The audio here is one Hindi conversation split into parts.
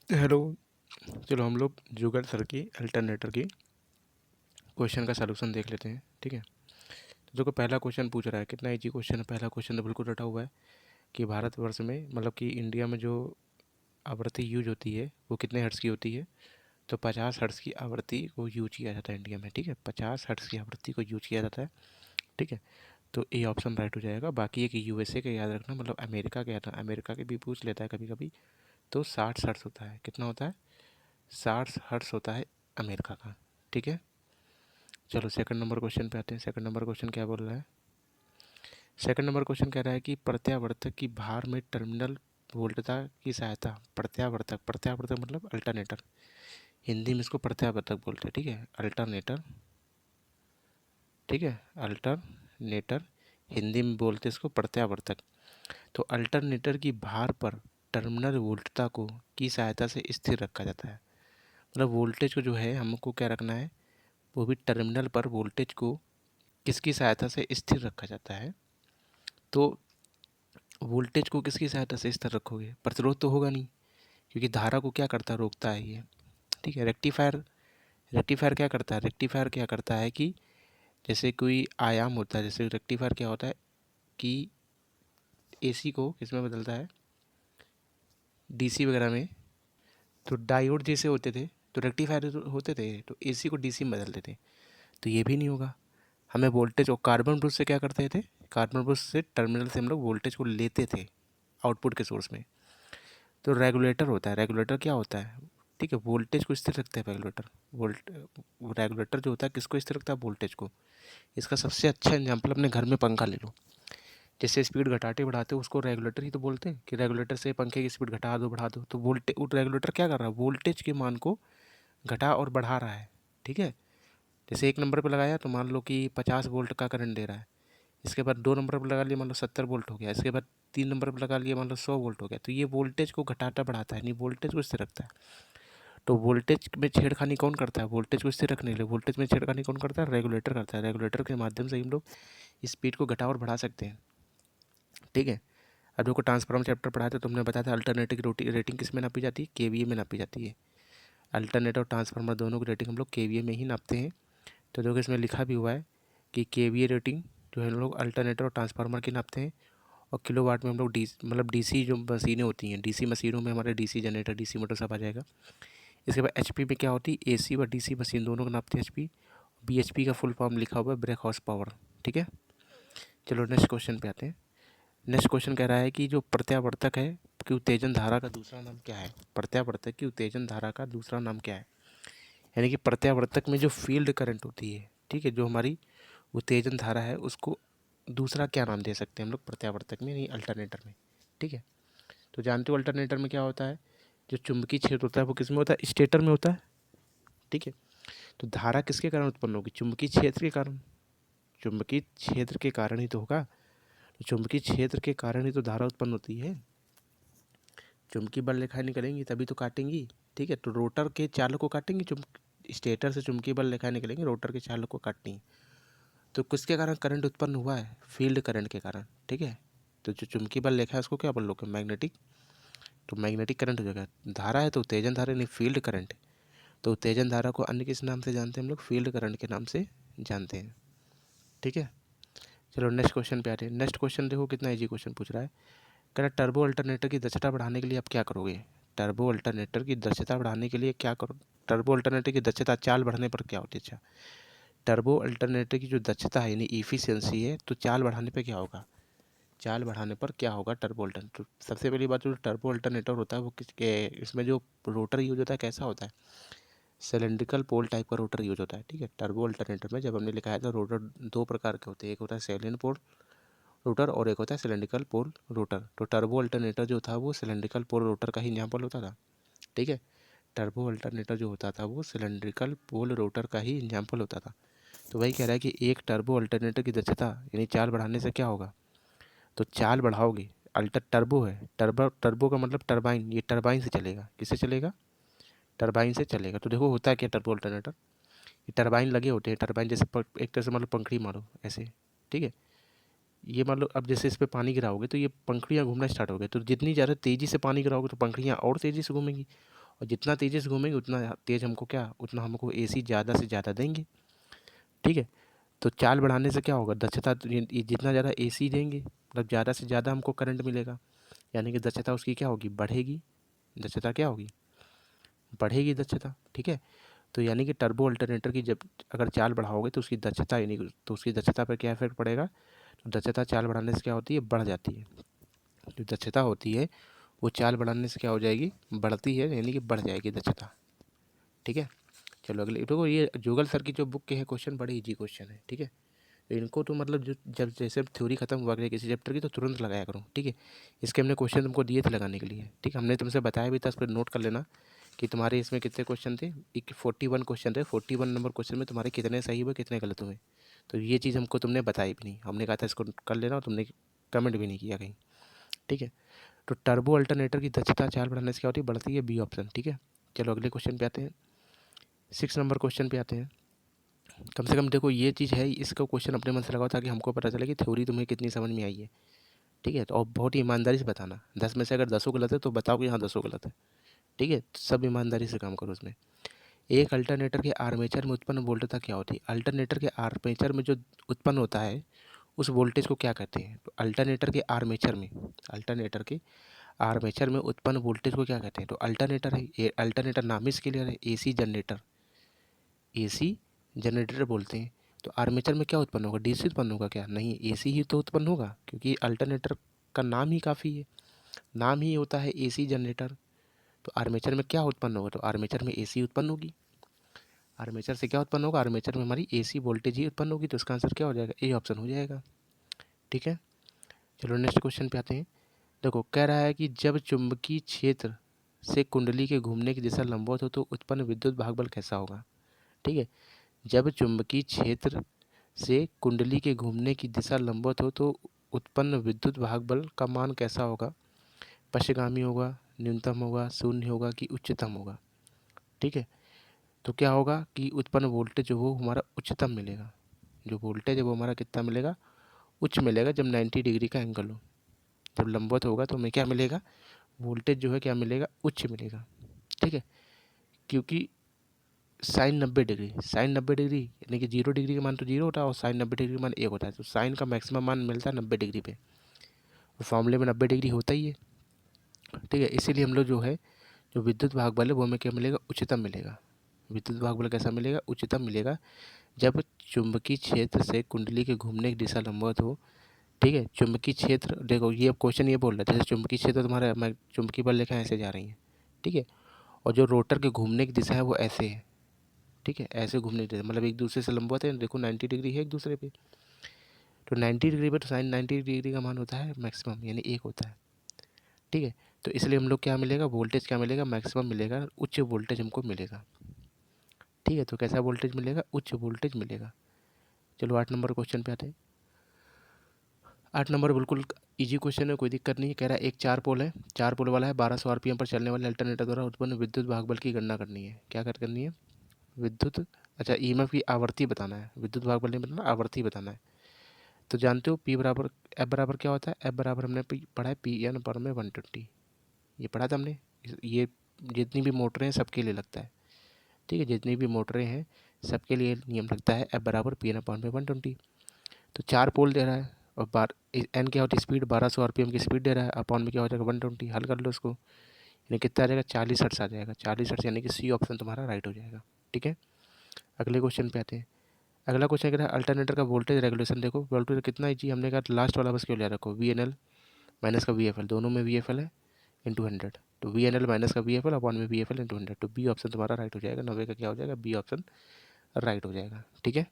हेलो। चलो हम लोग जुगल सर की अल्टरनेटर की क्वेश्चन का सलूशन देख लेते हैं। ठीक है, तो देखो पहला क्वेश्चन पूछ रहा है, कितना इजी क्वेश्चन है। पहला क्वेश्चन तो बिल्कुल रटा हुआ है कि भारतवर्ष में मतलब कि इंडिया में जो आवृत्ति यूज होती है वो कितने हर्ट्ज़ की होती है। तो 50 हर्ट्ज़ की आवृत्ति को यूज किया जाता है इंडिया में। ठीक है, 50 हर्ट्ज़ की आवृत्ति को यूज किया जाता है। ठीक है, तो ए ऑप्शन राइट हो जाएगा। बाकी एक यूएसए का याद रखना, मतलब अमेरिका का याद रखना, अमेरिका के भी पूछ लेता है कभी कभी। तो 60 हर्ट्ज़ होता है। कितना होता है? 60 हर्ट्ज़ होता है अमेरिका का। ठीक है, चलो सेकंड नंबर क्वेश्चन पे आते हैं। सेकंड नंबर क्वेश्चन क्या बोल रहा है? सेकंड नंबर क्वेश्चन कह रहा है कि प्रत्यावर्तक की भार में टर्मिनल वोल्टता की सहायता। प्रत्यावर्तक, प्रत्यावर्तक मतलब अल्टरनेटर, हिंदी में इसको प्रत्यावर्तक बोलते हैं। ठीक है, अल्टरनेटर। ठीक है, अल्टरनेटर, हिंदी में बोलते हैं इसको प्रत्यावर्तक। तो अल्टरनेटर की भार पर टर्मिनल वोल्टता को की सहायता से स्थिर रखा जाता है। मतलब वोल्टेज को जो है हमको क्या रखना है, वो भी टर्मिनल पर वोल्टेज को किसकी सहायता से स्थिर रखा जाता है। तो वोल्टेज को किसकी सहायता से स्थिर रखोगे? प्रतिरोध तो होगा नहीं, क्योंकि धारा को क्या करता है, रोकता है ये। ठीक है, रेक्टिफायर, रेक्टिफायर क्या करता है? रेक्टिफायर क्या करता है कि जैसे कोई आयाम होता है, जैसे रेक्टिफायर क्या होता है कि एसी को किसमें बदलता है, डीसी वगैरह में। तो डायोड जैसे होते थे तो रेक्टिफायर होते थे, तो एसी को डीसी में बदलते थे। तो ये भी नहीं होगा। हमें वोल्टेज, और कार्बन ब्रुश से क्या करते थे, कार्बन ब्रुश से टर्मिनल से हम लोग वोल्टेज को लेते थे आउटपुट के सोर्स में। तो रेगुलेटर होता है, रेगुलेटर क्या होता है? ठीक है, वोल्टेज को स्थिर रखता है रेगुलेटर। वोल्ट रेगुलेटर जो होता है किसको स्थिर रखता है? वोल्टेज को। इसका सबसे अच्छा एग्जांपल अपने घर में पंखा ले लो। जैसे स्पीड घटाते बढ़ाते उसको रेगुलेटर ही तो बोलते हैं कि रेगुलेटर से पंखे की स्पीड घटा दो बढ़ा दो। तो वोल्टेज, वो रेगुलेटर क्या कर रहा है, वोल्टेज के मान को घटा और बढ़ा रहा है। ठीक है, जैसे 1 नंबर पर लगाया तो मान लो कि 50 वोल्ट का करंट दे रहा है। इसके बाद 2 नंबर पर लगा लिया, मान लो 70 वोल्ट हो गया। इसके बाद 3 नंबर पर लगा लिया, मान लो 100 वोल्ट हो गया। तो ये वोल्टेज को घटाता बढ़ाता है, नहीं वोल्टेज को स्थिर रखता है। तो वोल्टेज में छेड़खानी कौन करता है? वोल्टेज को स्थिर रखने के लिए वोल्टेज में छेड़खानी कौन करता है? रेगुलेटर करता है। रेगुलेटर के माध्यम से हम लोग स्पीड को घटा और बढ़ा सकते हैं। ठीक है, अब देखो ट्रांसफार्मर चैप्टर पढ़ा था, तुमने बताया था अल्टरनेटिव की रेटिंग किस में नापी जाती है? केवीए में नापी जाती है। अल्टरनेटर और ट्रांसफार्मर दोनों की रेटिंग हम लोग केवीए में ही नापते हैं। तो देखो इसमें लिखा भी हुआ है कि केवीए रेटिंग जो है हम लोग अल्टरनेटर और ट्रांसफार्मर की नापते हैं। और किलोवाट में हम लोग मतलब डीसी जो मशीनें होती हैं, डीसी मशीनों में हमारे डीसी जनरेटर, डीसी मोटर सब आ जाएगा। इसके बाद एचपी में क्या होती है, एसी व डीसी मशीन दोनों को नापते हैं एचपी। बीएचपी का फुल फॉर्म लिखा हुआ है ब्रेक हॉर्स पावर। ठीक है, चलो नेक्स्ट क्वेश्चन पे आते हैं। नेक्स्ट क्वेश्चन कह रहा है कि जो प्रत्यावर्तक है कि उत्तेजन धारा का दूसरा नाम क्या है? प्रत्यावर्तक की उत्तेजन धारा का दूसरा नाम क्या है? यानी कि प्रत्यावर्तक में जो फील्ड करंट होती है, ठीक है, जो हमारी उत्तेजन धारा है, उसको दूसरा क्या नाम दे सकते हैं हम लोग प्रत्यावर्तक में, नहीं अल्टरनेटर में। ठीक है, तो जानते हो अल्टरनेटर में क्या होता है, जो चुंबकीय क्षेत्र होता है वो किस में होता है? स्टेटर में होता है। ठीक है, तो धारा किसके कारण उत्पन्न होगी? चुंबकीय क्षेत्र के कारण। चुंबकीय क्षेत्र के कारण ही तो होगा। तो चुंबकीय क्षेत्र के कारण ही तो धारा उत्पन्न होती है। चुंबकीय बल रेखाएं निकलेंगी तभी तो काटेंगी। ठीक है, तो रोटर के चालक को काटेंगी, स्टेटर से चुंबकीय बल रेखाएं निकलेंगी, रोटर के चालक को काटनी। तो किसके कारण करंट उत्पन्न हुआ है? फील्ड करंट के कारण। ठीक है, तो जो चुंबकीय बल रेखा है उसको क्या बोल लोगे? मैग्नेटिक। तो मैग्नेटिक करंट हो जाएगा। धारा है तो उत्तेजन धारा, नहीं फील्ड करंट। तो उत्तेजन धारा को अन्य किस नाम से जानते हैं हम लोग? फील्ड करंट के नाम से जानते हैं। ठीक है, चलो नेक्स्ट क्वेश्चन पे आते हैं। नेक्स्ट क्वेश्चन देखो कितना इजी क्वेश्चन पूछ रहा है। कह रहा है टर्बो अल्टरनेटर की दक्षता बढ़ाने के लिए आप क्या करोगे? टर्बो अल्टरनेटर की दक्षता बढ़ाने के लिए क्या करो? टर्बो अल्टरनेटर की दक्षता चाल बढ़ने पर क्या होती है? अच्छा, टर्बो अल्टरनेटर की जो दक्षता है यानी इफिशियंसी है, तो चाल बढ़ाने पर क्या होगा? चाल बढ़ाने पर क्या होगा टर्बो अल्टरनेटर? सबसे पहली बात, जो टर्बो अल्टरनेटर होता है वो किसके, इसमें जो रोटर यूज होता है कैसा होता है? सिलेंड्रिकल पोल टाइप का रोटर यूज होता है। ठीक है, टर्बो अल्टरनेटर में जब हमने लिखा है तो रोटर दो प्रकार के होते हैं, एक होता है सैलियन पोल रोटर और एक होता है सिलेंड्रिकल पोल रोटर। तो टर्बो अल्टरनेटर जो था वो सिलेंड्रिकल पोल रोटर का ही एग्जाम्पल होता था। ठीक है, टर्बो अल्टरनेटर जो होता था वो सिलेंड्रिकल पोल रोटर का ही एग्जाम्पल होता था। तो वही कह रहा है कि एक टर्बो अल्टरनेटर की दक्षता यानी चाल बढ़ाने से क्या होगा? तो चाल बढ़ाओगे, अल्टर टर्बो है, टर्बो टर्बो का मतलब टरबाइन, ये टरबाइन से चलेगा। किससे चलेगा? टरबाइन से चलेगा। तो देखो होता है क्या टर्बो अल्टरनेटर, ये टरबाइन लगे होते हैं, टरबाइन जैसे एक तरह से मान लो पंखड़ी मारो ऐसे। ठीक है, ये मान लो अब जैसे इस पर पानी गिराओगे तो ये पंखड़ियाँ घूमना स्टार्ट हो गए, तो जितनी ज़्यादा तेज़ी से पानी गिराओगे तो पंखड़ियाँ और तेज़ी से घूमेंगी, और जितना तेज़ी से घूमेंगे उतना तेज़ हमको क्या, उतना हमको एसी ज़्यादा से ज़्यादा देंगे, ठीक है। तो चाल बढ़ाने से क्या होगा, दक्षता ये जितना ज़्यादा एसी देंगे मतलब ज़्यादा से ज़्यादा हमको करंट मिलेगा, यानी कि दक्षता उसकी क्या होगी, बढ़ेगी। दक्षता क्या होगी, बढ़ेगी दक्षता, ठीक है। तो यानी कि टर्बो अल्टरनेटर की जब अगर चाल बढ़ाओगे तो उसकी दक्षता यानी तो उसकी दक्षता पर क्या इफेक्ट पड़ेगा, तो दक्षता चाल बढ़ाने से क्या होती है, बढ़ जाती है। जो दक्षता होती है वो चाल बढ़ाने से क्या हो जाएगी, बढ़ती है, यानी कि बढ़ जाएगी दक्षता, ठीक है। चलो अगले देखो, ये जुगल सर की जो बुक के हैं क्वेश्चन बड़े इजी क्वेश्चन है, ठीक है। तो इनको तो मतलब जो जब जैसे थ्योरी खत्म हुआ करे किसी चैप्टर की तो तुरंत लगाया करो, ठीक है। इसके हमने क्वेश्चन तुमको दिए थे लगाने के लिए, ठीक है। हमने तुमसे बताया भी था, उस पर नोट कर लेना कि तुम्हारे इसमें कितने क्वेश्चन थे। 41 क्वेश्चन थे, 41 नंबर क्वेश्चन में तुम्हारे कितने सही हुए कितने गलत हुए। तो ये चीज़ हमको तुमने बताई भी नहीं, हमने कहा था इसको कर लेना और तुमने कमेंट भी नहीं किया कहीं, ठीक है। तो टर्बो अल्टरनेटर की दक्षता चाल बढ़ाने से क्या होती है, बढ़ती है, बी ऑप्शन, ठीक है। चलो अगले क्वेश्चन पे आते हैं, 6 नंबर क्वेश्चन पे आते हैं। कम से कम देखो ये चीज़ है, इसका क्वेश्चन अपने मन से लगाओ ताकि हमको पता चले कि थ्योरी तुम्हें कितनी समझ में आई है, ठीक है। तो और बहुत ही ईमानदारी से बताना, 10 में से अगर 10 गलत है तो बताओ कि हाँ 10 गलत है, ठीक है। सब ईमानदारी से काम करो उसमें। एक अल्टरनेटर के आर्मेचर में उत्पन्न वोल्टता क्या होती है, अल्टरनेटर के आर्मेचर में जो उत्पन्न होता है उस वोल्टेज को क्या कहते हैं। तो अल्टरनेटर के आर्मेचर में, अल्टरनेटर के आर्मेचर में उत्पन्न वोल्टेज को क्या कहते हैं, तो अल्टरनेटर है ये, अल्टरनेटर नाम ही इसके लिए है, एसी जनरेटर, एसी जनरेटर बोलते हैं। तो आर्मेचर में क्या उत्पन्न होगा, डीसी उत्पन्न होगा क्या, नहीं एसी ही तो उत्पन्न होगा, क्योंकि अल्टरनेटर का नाम ही काफ़ी है, नाम ही होता है एसी जनरेटर। तो आर्मेचर में क्या उत्पन्न होगा, तो आर्मेचर में एसी उत्पन्न होगी। आर्मेचर से क्या उत्पन्न होगा, आर्मेचर में हमारी एसी वोल्टेज ही उत्पन्न होगी। तो इसका आंसर क्या हो जाएगा, ए ऑप्शन हो जाएगा, ठीक है। चलो नेक्स्ट क्वेश्चन पे आते हैं। देखो कह रहा है कि जब चुंबकीय क्षेत्र से कुंडली के घूमने की दिशा लंबवत हो तो उत्पन्न विद्युत भागबल कैसा होगा, ठीक है। जब चुंबकीय क्षेत्र से कुंडली के घूमने की दिशा लंबवत हो तो उत्पन्न विद्युत भागबल का मान कैसा होगा, पश्चिगामी होगा, न्यूनतम होगा, शून्य होगा कि उच्चतम होगा, ठीक है। तो क्या होगा कि उत्पन्न वोल्टेज जो वो हमारा उच्चतम मिलेगा, जो वोल्टेज है वो हमारा कितना मिलेगा, उच्च मिलेगा। जब 90 डिग्री का एंगल हो, जब लंबवत होगा तो हमें क्या मिलेगा, वोल्टेज जो है क्या मिलेगा, उच्च मिलेगा, ठीक है। क्योंकि साइन 90 डिग्री, साइन 90 डिग्री यानी कि 0 डिग्री का मान तो 0 होता है और साइन 90 डिग्री का मान 1 होता है। तो साइन का मैक्सिमम मान मिलता है 90 डिग्री पे, तो फॉर्मूले में 90 डिग्री होता ही है, ठीक है। इसीलिए हम लोग जो है जो विद्युत भागबल है वो हमें क्या मिलेगा, उच्चतम मिलेगा। विद्युत भागबल कैसा मिलेगा, उच्चतम मिलेगा जब चुंबकीय क्षेत्र से कुंडली के घूमने की दिशा लंबवत हो, ठीक है। चुंबकीय क्षेत्र देखो ये क्वेश्चन ये बोल रहा है जैसे चुंबकीय क्षेत्र तुम्हारा मैं चुंबकीय बल लेखा ऐसे जा रही है, ठीक है। और जो रोटर के घूमने की दिशा है वो ऐसे है, ठीक है, ऐसे घूमने की दिशा मतलब एक दूसरे से लंबवत है, देखो 90 डिग्री है एक दूसरे पे। तो 90 डिग्री पे तो साइन 90 डिग्री का मान होता है मैक्सिमम यानी 1 होता है, ठीक है। तो इसलिए हम लोग क्या मिलेगा, वोल्टेज क्या मिलेगा, मैक्सिमम मिलेगा, उच्च वोल्टेज हमको मिलेगा, ठीक है। तो कैसा वोल्टेज मिलेगा, उच्च वोल्टेज मिलेगा। चलो 8 नंबर क्वेश्चन पे आते हैं। 8 नंबर बिल्कुल इजी क्वेश्चन है, कोई दिक्कत नहीं है। कह रहा है एक 4 पोल है, 4 पोल वाला है, 1200 आरपीएम पर चलने वाले अल्टरनेटर द्वारा उत्पन्न विद्युत भागबल की गणना करनी है। क्या करनी है, विद्युत अच्छा ईएमएफ की आवृत्ति बताना है, विद्युत भागबल नहीं बताना, आवृत्ति बताना है। तो जानते हो पी बराबर एफ बराबर क्या होता है, एफ बराबर हमने पढ़ा है पी एन पर में 120, ये पढ़ा था हमने। ये जितनी भी मोटरें हैं सबके लिए लगता है, ठीक है, जितनी भी मोटरें हैं सबके लिए नियम लगता है एफ बराबर पी एन अपॉन में 120। तो 4 पोल दे रहा है और बार एन क्या होती है स्पीड, 1200 आरपीएम की स्पीड दे रहा है, अपॉन में क्या हो जाएगा 120, हल कर लो उसको, यानी कितना आ जाएगा 40 हर्ट्ज आ जाएगा, 40 हर्ट्ज यानी कि सी ऑप्शन तुम्हारा राइट हो जाएगा, ठीक है। अगले क्वेश्चन पे आते हैं। अगला क्वेश्चन क्या है, अल्टरनेटर का वोल्टेज रेगुलेशन देखो, वोल्टेज कितना है जी, हमने कहा लास्ट वाला बस क्यों ले रखो, वी एन एल माइनस का वी एफ एल, दोनों में वी एफ एल है इंटू 100, तो वी एन एल माइनस का वी एफ एल अपॉन में वी एफ एल इंटू 100, तो बी ऑप्शन तुम्हारा राइट हो जाएगा, 90 का क्या हो जाएगा, बी ऑप्शन राइट हो जाएगा, ठीक है।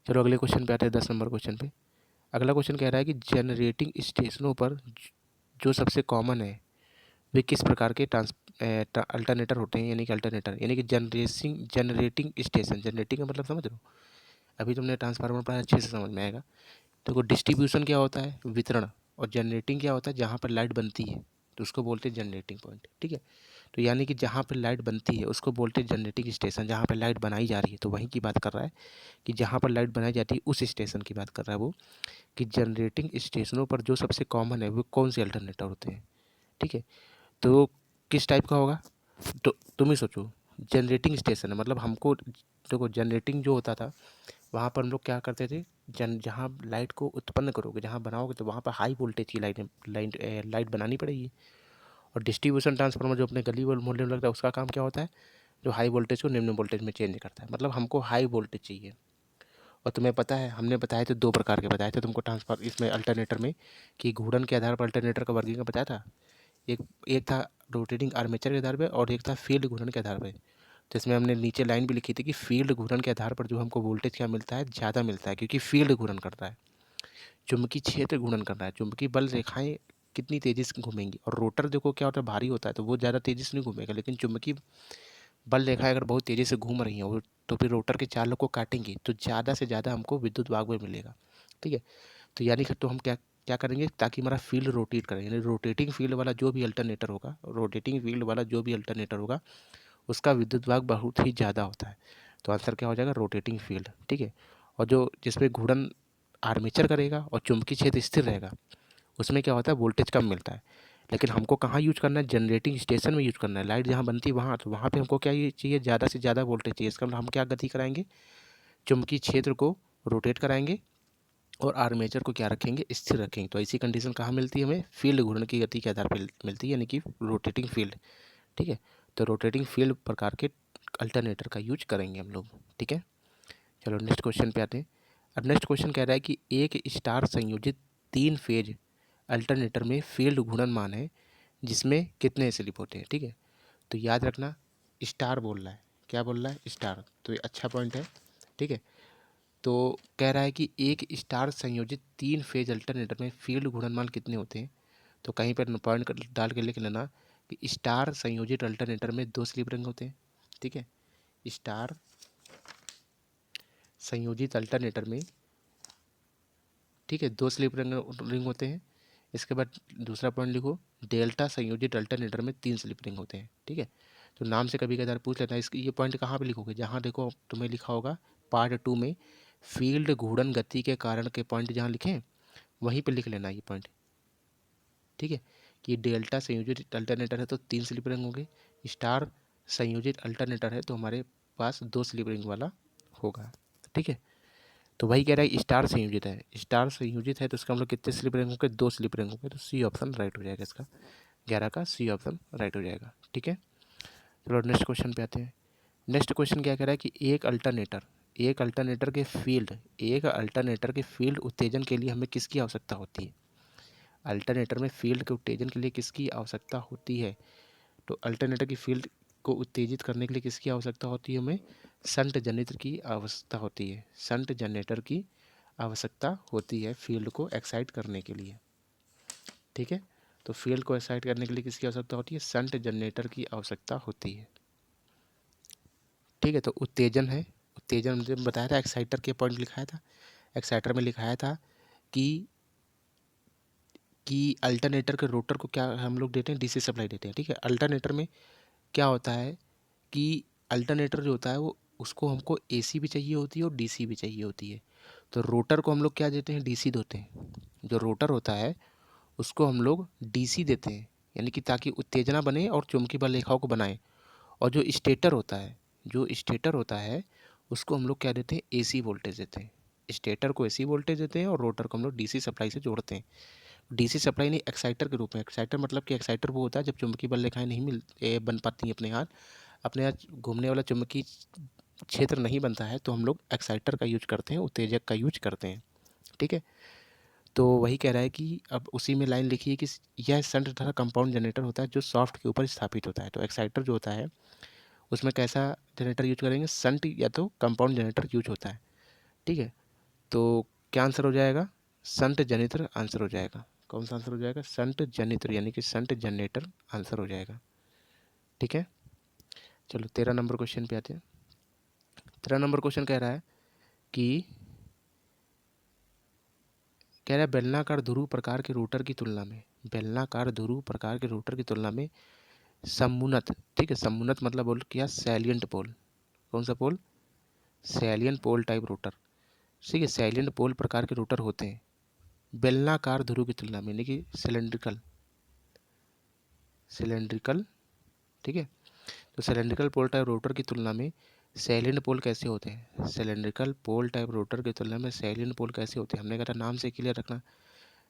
चलो अगले क्वेश्चन पे आते हैं, 10 नंबर क्वेश्चन पे। अगला क्वेश्चन कह रहा है कि जनरेटिंग स्टेशनों पर जो सबसे कॉमन है वे किस प्रकार के अल्टरनेटर होते हैं, यानी कि अल्टरनेटर यानी कि जनरेटिंग स्टेशन, जनरेटिंग का मतलब समझ रहे हो, अभी तुमने ट्रांसफार्मर पढ़ा अच्छे से समझ में आएगा। तो डिस्ट्रीब्यूशन क्या होता है, वितरण, और जनरेटिंग क्या होता है, जहाँ पर लाइट बनती है तो उसको बोलते हैं जनरेटिंग पॉइंट, ठीक है। तो यानी कि जहाँ पर लाइट बनती है उसको बोलते हैं जनरेटिंग स्टेशन, जहाँ पर लाइट बनाई जा रही है तो वहीं की बात कर रहा है कि जहाँ पर लाइट बनाई जाती है उस स्टेशन की बात कर रहा है वो, कि जनरेटिंग स्टेशनों पर जो सबसे कॉमन है वो कौन से अल्टरनेटर होते हैं, ठीक है। तो किस टाइप का होगा, तो तुम ही सोचो, जनरेटिंग स्टेशन है, मतलब हमको देखो जनरेटिंग जो होता था वहाँ पर हम लोग क्या करते थे, जहाँ लाइट को उत्पन्न करोगे, जहाँ बनाओगे, तो वहाँ पर हाई वोल्टेज की लाइट बनानी पड़ेगी। और डिस्ट्रीब्यूशन ट्रांसफार्मर जो अपने गली मोहल्ले में लगता है, उसका काम क्या होता है, जो हाई वोल्टेज को निम्न वोल्टेज में चेंज करता है। मतलब हमको हाई वोल्टेज चाहिए। और तुम्हें पता है हमने बताए थे 2 प्रकार के बताए थे तुमको ट्रांसफार इसमें अल्टरनेटर में, कि घूर्णन के आधार पर अल्टरनेटर का वर्गीकरण बताया था। एक एक था रोटेटिंग आर्मेचर के आधार पे, और एक था फील्ड घूर्णन के आधार पे। तो इसमें हमने नीचे लाइन भी लिखी थी कि फील्ड घूर्णन के आधार पर जो हमको वोल्टेज क्या मिलता है, ज़्यादा मिलता है, क्योंकि फील्ड घूर्णन करता है, चुंबकीय क्षेत्र घूर्णन कर रहा है, चुंबकीय बल रेखाएं कितनी तेज़ी से घूमेंगी। और रोटर देखो क्या होता है, भारी होता है तो वो ज़्यादा तेज़ी से नहीं घूमेगा, लेकिन चुंबकीय बल रेखाएं अगर बहुत तेज़ी से घूम रही हैं वो, तो फिर रोटर के चालों को काटेंगी, तो ज़्यादा से ज़्यादा हमको विद्युत वाग में मिलेगा। ठीक है, तो यानी कि तो हम क्या क्या करेंगे, ताकि हमारा फील्ड रोटेट करें, यानी रोटेटिंग फील्ड वाला जो भी अल्टरनेटर होगा, रोटेटिंग फील्ड वाला जो भी अल्टरनेटर होगा, उसका विद्युत भाग बहुत ही ज़्यादा होता है। तो आंसर क्या हो जाएगा, रोटेटिंग फील्ड। ठीक है, और जो जिसमें घूर्णन आर्मेचर करेगा और चुंबकीय क्षेत्र स्थिर रहेगा, उसमें क्या होता है, वोल्टेज कम मिलता है। लेकिन हमको कहाँ यूज करना है, जनरेटिंग स्टेशन में यूज करना है, लाइट जहाँ बनती है वहाँ, तो वहाँ पे हमको क्या ये चाहिए, ज़्यादा से ज़्यादा वोल्टेज चाहिए। इसका मतलब हम क्या गति कराएंगे, चुंबकीय क्षेत्र को रोटेट कराएंगे, और आर्मेचर को क्या रखेंगे, स्थिर रखेंगे। तो ऐसी कंडीशन कहाँ मिलती है हमें, फील्ड घूर्णन की गति के आधार पर मिलती है, यानी कि रोटेटिंग फील्ड। ठीक है, तो रोटेटिंग फील्ड प्रकार के अल्टरनेटर का यूज करेंगे हम लोग। ठीक है, चलो नेक्स्ट क्वेश्चन पे आते हैं। अब नेक्स्ट क्वेश्चन कह रहा है कि एक स्टार संयोजित 3 फेज अल्टरनेटर में फील्ड घूर्णन मान है, जिसमें कितने स्लिप होते हैं। ठीक है, तो याद रखना, स्टार बोल रहा है, क्या बोल रहा है, स्टार, तो ये अच्छा पॉइंट है। ठीक है, तो कह रहा है कि एक स्टार संयोजित 3 फेज अल्टरनेटर में फील्ड घूर्णन मान कितने होते हैं। तो कहीं पर पॉइंट डाल के लिख लेना कि स्टार संयोजित अल्टरनेटर में 2 स्लिप रिंग होते हैं। ठीक है, स्टार संयोजित अल्टरनेटर में, ठीक है, 2 स्लिप रिंग होते हैं। इसके बाद दूसरा पॉइंट लिखो, डेल्टा संयोजित अल्टरनेटर में 3 स्लिप रिंग होते हैं। ठीक है, तो नाम से कभी कभार पूछ लेना, इसकी ये पॉइंट कहाँ पे लिखोगे, जहाँ देखो तुम्हें लिखा होगा पार्ट 2 में फील्ड घूर्णन गति के कारण के पॉइंट जहाँ लिखें वहीं पे लिख लेना ये पॉइंट। ठीक है, कि डेल्टा संयोजित अल्टरनेटर है तो 3 स्लिप रिंग होंगे, स्टार संयोजित अल्टरनेटर है तो हमारे पास 2 स्लिप रिंग वाला होगा। ठीक है, तो वही कह रहा है स्टार संयोजित है, स्टार संयोजित है तो इसका हम लोग कितने स्लिप रिंग होंगे, 2 स्लिप रिंग होंगे। तो सी ऑप्शन राइट हो जाएगा, इसका 11 का सी ऑप्शन राइट हो जाएगा। ठीक है, चलो नेक्स्ट क्वेश्चन पे आते हैं। नेक्स्ट क्वेश्चन क्या कह रहा है कि एक अल्टरनेटर के फील्ड उत्तेजन के लिए हमें किसकी आवश्यकता होती है। अल्टरनेटर में फील्ड के उत्तेजन के लिए किसकी आवश्यकता होती है। तो अल्टरनेटर की फील्ड को उत्तेजित करने के लिए किसकी आवश्यकता होती है, हमें शंट जनरेटर की आवश्यकता होती है। शंट जनरेटर की आवश्यकता होती है फील्ड को एक्साइट करने के लिए। ठीक है, तो फील्ड को एक्साइट करने के लिए किसकी आवश्यकता होती है, शंट जनरेटर की आवश्यकता होती है। ठीक है, तो उत्तेजन है, उत्तेजन मुझे बताया था, एक्साइटर के पॉइंट लिखाया था, एक्साइटर में लिखाया था कि अल्टरनेटर के रोटर को क्या हम लोग देते हैं, डीसी सप्लाई देते हैं। ठीक है, अल्टरनेटर में क्या होता है कि अल्टरनेटर जो होता है वो, उसको हमको एसी भी चाहिए होती है और डीसी भी चाहिए होती है। तो रोटर को हम लोग क्या देते हैं, डीसी देते हैं। जो रोटर होता है उसको हम लोग डीसी देते हैं, यानी कि ताकि उत्तेजना बने और चुंबकीय बल रेखाओं को बनाए। और जो स्टेटर होता है उसको हम लोग क्या देते हैं, एसी वोल्टेज देते हैं। स्टेटर को एसी वोल्टेज देते हैं और रोटर को हम लोग डीसी सप्लाई से जोड़ते हैं। डीसी सप्लाई नहीं, एक्साइटर के रूप में। एक्साइटर मतलब कि एक्साइटर वो होता है जब चुंबकीय बल रेखाएं नहीं बन पाती हैं अपने यहाँ घूमने वाला चुंबकीय क्षेत्र नहीं बनता है, तो हम लोग एक्साइटर का यूज करते हैं, उत्तेजक का यूज करते हैं। ठीक है, तो वही कह रहा है कि अब उसी में लाइन लिखी है कि यह शंट तथा कंपाउंड जनरेटर होता है जो सॉफ्ट के ऊपर स्थापित होता है। तो एक्साइटर जो होता है उसमें कैसा जनरेटर यूज करेंगे, शंट या तो कंपाउंड जनरेटर यूज होता है। ठीक है, तो क्या आंसर हो जाएगा, शंट जनरेटर आंसर हो जाएगा। कौन सा आंसर हो जाएगा, शंट जनरेटर, यानी कि शंट जनरेटर आंसर हो जाएगा। ठीक है, चलो 13 नंबर क्वेश्चन पे आते हैं। 13 नंबर क्वेश्चन कह रहा है कि बेलनाकार ध्रुव प्रकार के रोटर की तुलना में, बेलनाकार ध्रुव प्रकार के रोटर की तुलना में समुन्नत, ठीक है, समुन्नत मतलब बोल क्या, सैलिएंट पोल, कौन सा पोल, सैलिएंट पोल टाइप रोटर। ठीक है, सैलिएंट पोल प्रकार के रोटर होते हैं बेलनाकार ध्रुव की तुलना में, यानी कि सिलेंड्रिकल। ठीक है, तो सिलेंड्रिकल पोल टाइप रोटर की तुलना में सैलिएंट पोल कैसे होते हैं? सिलेंड्रिकल पोल टाइप रोटर की तुलना में सैलिएंट पोल कैसे होते हैं? हमने कहा था नाम से क्लियर रखना।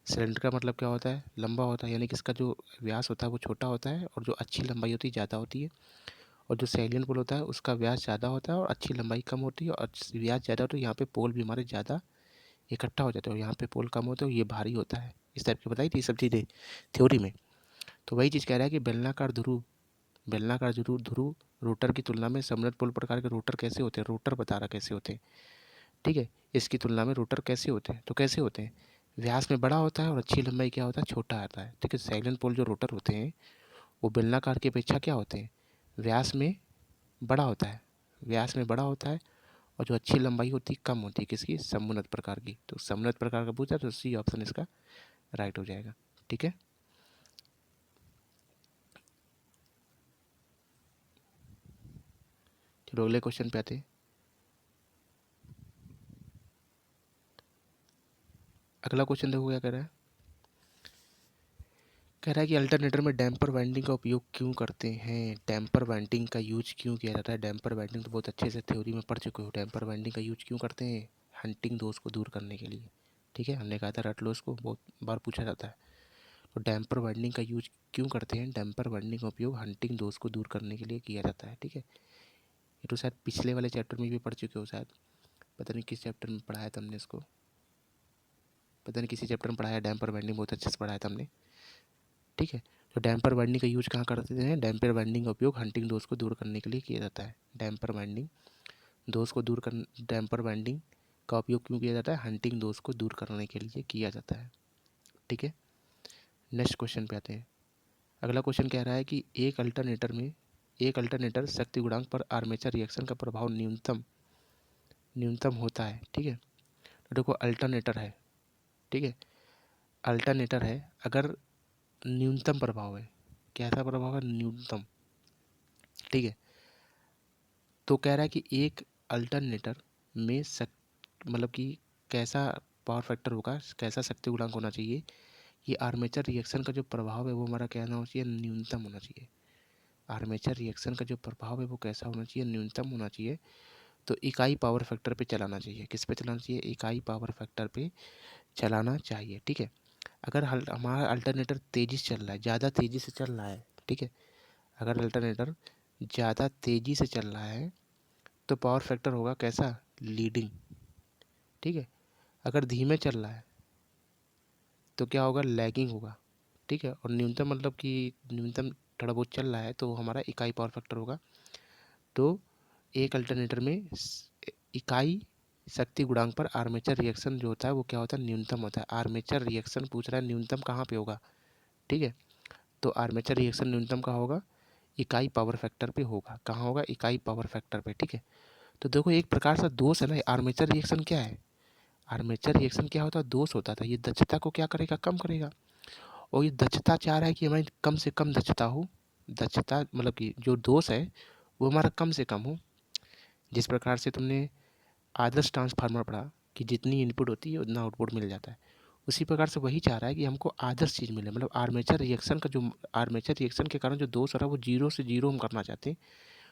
सिलेंडर का मतलब क्या होता है? लंबा होता है, यानी कि इसका जो व्यास होता है वो छोटा होता है और जो अच्छी लंबाई होती है ज़्यादा होती है। और जो सैलिएंट पोल होता है उसका व्यास ज़्यादा होता है और अच्छी लंबाई कम होती है, और व्यास ज़्यादा होता है यहाँ पे पोल भी हमारे ज़्यादा इकट्ठा हो जाता है और यहाँ पे पोल कम होते हैं और ये भारी होता है। इस टाइप की बताई थी सब चीज़ें थ्योरी में। तो वही चीज़ कह रहा है कि बेलनाकार ध्रुव रोटर की तुलना में समृद्ध पोल प्रकार के रोटर कैसे होते हैं? रोटर बता रहा कैसे होते हैं, ठीक है। इसकी तुलना में रोटर कैसे होते हैं? तो कैसे होते हैं? व्यास में बड़ा होता है और अच्छी लंबाई क्या होता है? छोटा आता है, ठीक है। सैलिएंट पोल जो रोटर होते हैं वो बेलनाकार की अपेक्षा क्या होते हैं? व्यास में बड़ा होता है, व्यास में बड़ा होता है और जो अच्छी लंबाई होती है कम होती है। किसकी? समुन्नत प्रकार की। तो समुन्नत प्रकार का पूछा तो सी ऑप्शन इसका राइट हो जाएगा, ठीक है। चलो अगले क्वेश्चन पे आते हैं। अगला क्वेश्चन देखो क्या कह रहा है। कह रहा है कि अल्टरनेटर में डैम्पर वाइंडिंग का उपयोग क्यों करते हैं? डैम्पर वाइंडिंग का यूज क्यों किया जाता है? डैम्पर वाइंडिंग तो बहुत अच्छे से थ्योरी में पढ़ चुके हो। डैम्पर वाइंडिंग का यूज क्यों करते हैं? हंटिंग दोष को दूर करने के लिए, ठीक है। हमने कहा था रट लो, उसको बहुत बार पूछा जाता है। तो डैम्पर वाइंडिंग का यूज क्यों करते हैं? डैम्पर वाइंडिंग का उपयोग हंटिंग दोष को दूर करने के लिए किया जाता है, ठीक है। ये तो शायद पिछले वाले चैप्टर में भी पढ़ चुके हो शायद, पता नहीं किस चैप्टर में पढ़ाया था हमने इसको, पता नहीं किसी चैप्टर में पढ़ाया। डैम्पर वाइंडिंग बहुत अच्छे से पढ़ाया था हमने, ठीक है। तो डैम्पर वाइंडिंग का यूज कहाँ करते हैं? डैम्पर वाइंडिंग का उपयोग हंटिंग दोष को दूर करने के लिए किया जाता है। डैम्पर वाइंडिंग दोष को दूर कर डैम्पर वाइंडिंग का उपयोग क्यों किया जाता है? हंटिंग दोष को दूर करने के लिए किया जाता है, ठीक है। नेक्स्ट क्वेश्चन पे आते हैं। अगला क्वेश्चन कह रहा है कि एक अल्टरनेटर शक्ति गुणांक पर आर्मेचर रिएक्शन का प्रभाव न्यूनतम होता है, ठीक है। तो देखो अल्टरनेटर है, ठीक है, अल्टरनेटर है, अगर न्यूनतम प्रभाव है, कैसा प्रभाव है? न्यूनतम, ठीक है। तो कह रहा है कि एक अल्टरनेटर में मतलब कि कैसा पावर फैक्टर होगा, कैसा शक्ति गुणांक होना चाहिए कि आर्मेचर रिएक्शन का जो प्रभाव है वो हमारा क्या होना चाहिए? न्यूनतम होना चाहिए। आर्मेचर रिएक्शन का जो प्रभाव है वो कैसा होना चाहिए? न्यूनतम होना चाहिए। तो इकाई पावर फैक्टर पे चलाना चाहिए। किस पे चलाना चाहिए? इकाई पावर फैक्टर पे चलाना चाहिए, ठीक है। अगर हमारा अल्टरनेटर तेज़ी से चल रहा है, ज़्यादा तेज़ी से चल रहा है, ठीक है, अगर अल्टरनेटर ज़्यादा तेज़ी से चल रहा है तो पावर फैक्टर होगा कैसा? लीडिंग, ठीक है। अगर धीमे चल रहा है तो क्या होगा? लैगिंग होगा, ठीक है। और न्यूनतम मतलब कि न्यूनतम थोड़ा बहुत चल रहा है तो हमारा इकाई पावर फैक्टर होगा। तो एक अल्टरनेटर में इकाई शक्ति गुणांक पर आर्मेचर रिएक्शन जो होता है वो क्या होता है? न्यूनतम होता है। आर्मेचर रिएक्शन पूछ रहा है न्यूनतम कहाँ पे होगा, ठीक है। तो आर्मेचर रिएक्शन न्यूनतम कहाँ होगा? इकाई पावर फैक्टर पे होगा। कहाँ होगा? इकाई पावर फैक्टर पे, ठीक है। तो देखो एक प्रकार से दोष है ना। आर्मेचर रिएक्शन क्या है? आर्मेचर रिएक्शन क्या होता है? दोष होता था। ये दक्षता को क्या करेगा? कम करेगा। और ये दक्षता चाह रहा है कि हमारी कम से कम दक्षता हो। दक्षता मतलब कि जो दोष है वो हमारा कम से कम हो। जिस प्रकार से तुमने आदर्श ट्रांसफार्मर पढ़ा कि जितनी इनपुट होती है उतना आउटपुट मिल जाता है, उसी प्रकार से वही चाह रहा है कि हमको आदर्श चीज़ मिले। मतलब आर्मेचर रिएक्शन के कारण जो दोष हो रहा है वो जीरो से जीरो हम करना चाहते हैं,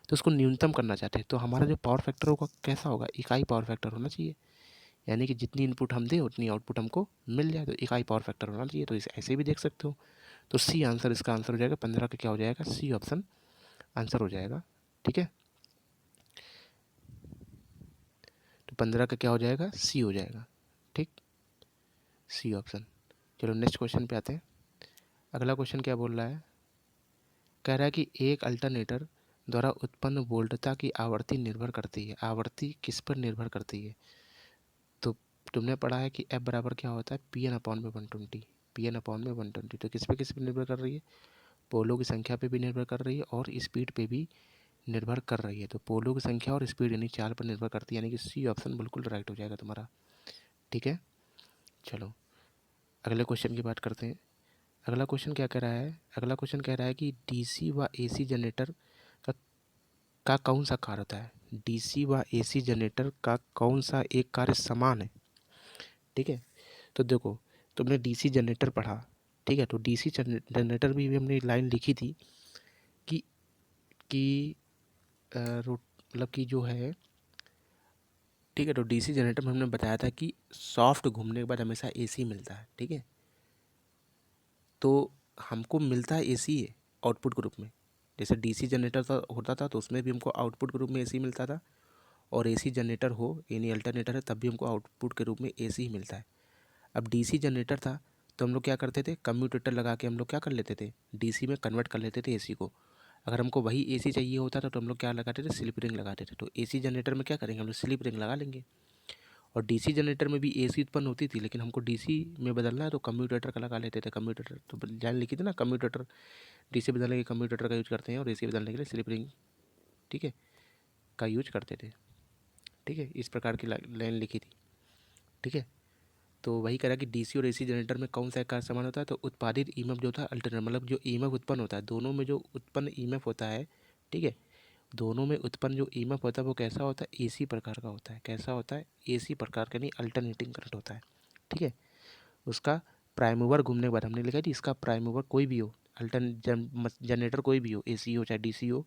तो उसको न्यूनतम करना चाहते हैं। तो हमारा जो पावर फैक्टर होगा कैसा होगा? इकाई पावर फैक्टर होना चाहिए। यानी कि जितनी इनपुट हम दें उतनी आउटपुट हमको मिल जाए, तो इकाई पावर फैक्टर होना चाहिए। तो इसे ऐसे भी देख सकते हो। तो सी आंसर, इसका आंसर हो जाएगा 15 का क्या हो जाएगा? सी ऑप्शन आंसर हो जाएगा, ठीक है। तो 15 का क्या हो जाएगा? सी हो जाएगा, ठीक, सी ऑप्शन। चलो नेक्स्ट क्वेश्चन पे आते हैं। अगला क्वेश्चन क्या बोल रहा है? कह रहा है कि एक अल्टरनेटर द्वारा उत्पन्न वोल्टता की आवर्ती निर्भर करती है। आवर्ती किस पर निर्भर करती है? तो तुमने पढ़ा है कि एफ बराबर क्या होता है? पी एन अपॉन में 120, पी एन अपॉन में 120। तो किस पे निर्भर कर रही है? पोलों की संख्या पे भी निर्भर कर रही है और स्पीड पे भी निर्भर कर रही है। तो पोलों की संख्या और स्पीड यानी चाल पर निर्भर करती है, यानी कि सी ऑप्शन बिल्कुल राइट हो जाएगा तुम्हारा, ठीक है। चलो अगले क्वेश्चन की बात करते हैं। अगला क्वेश्चन क्या कह रहा है? अगला क्वेश्चन कह रहा है कि डीसी व एसी जनरेटर का कौन सा कार्य होता है? डीसी व एसी जनरेटर का कौन सा एक कार्य समान है, ठीक है। तो देखो तुमने डीसी जनरेटर पढ़ा, ठीक है। तो डीसी जनरेटर भी हमने लाइन लिखी थी कि मतलब कि जो है, ठीक है। तो डीसी जनरेटर में हमने बताया था कि सॉफ्ट घूमने के बाद हमेशा एसी मिलता है, ठीक है। तो हमको मिलता है एसी है आउटपुट के रूप में। जैसे डीसी जनरेटर होता था तो उसमें भी हमको आउटपुट के रूप में एसी मिलता था, और एसी जनरेटर हो यानी अल्टरनेटर है तब भी हमको आउटपुट के रूप में एसी ही मिलता है। अब डीसी जनरेटर था तो हम लोग क्या करते थे, कम्यूटेटर लगा के हम लोग क्या कर लेते थे, डीसी में कन्वर्ट कर लेते थे एसी को। अगर हमको वही एसी चाहिए होता था तो हम लोग क्या लगाते थे, स्लिप रिंग लगाते थे। तो एसी जनरेटर में क्या करेंगे, हम लोग स्लिप रिंग लगा लेंगे। और डीसी जनरेटर में भी एसी उत्पन्न होती थी, लेकिन हमको डीसी में बदलना है तो कम्यूटेटर का लगा लेते थे। कम्यूटेटर तो जान लिखी थी ना, कम्यूटेटर डीसी बदलने के कम्यूटेटर का यूज करते हैं और एसी बदलने के लिए स्लिप रिंग, ठीक है, का यूज करते थे। ठीक है, इस प्रकार की लाइन लिखी थी। ठीक है, तो वही करा कि डीसी और एसी जनरेटर में कौन सा एक का समान होता है, तो उत्पादित ईएमएफ जो होता है अल्टरनेटर, मतलब जो ईएमएफ उत्पन्न होता है, दोनों में जो उत्पन्न ईएमएफ होता है, ठीक है, दोनों में उत्पन्न जो ईएमएफ होता है वो कैसा होता है, एसी प्रकार का होता है। कैसा होता है, एसी प्रकार का, यानी अल्टरनेटिंग करंट होता है। ठीक है, उसका प्राइम मूवर घूमने के बाद हमने लिखा है कि इसका प्राइम मूवर कोई भी हो, जनरेटर कोई भी हो, एसी हो चाहे डीसी हो,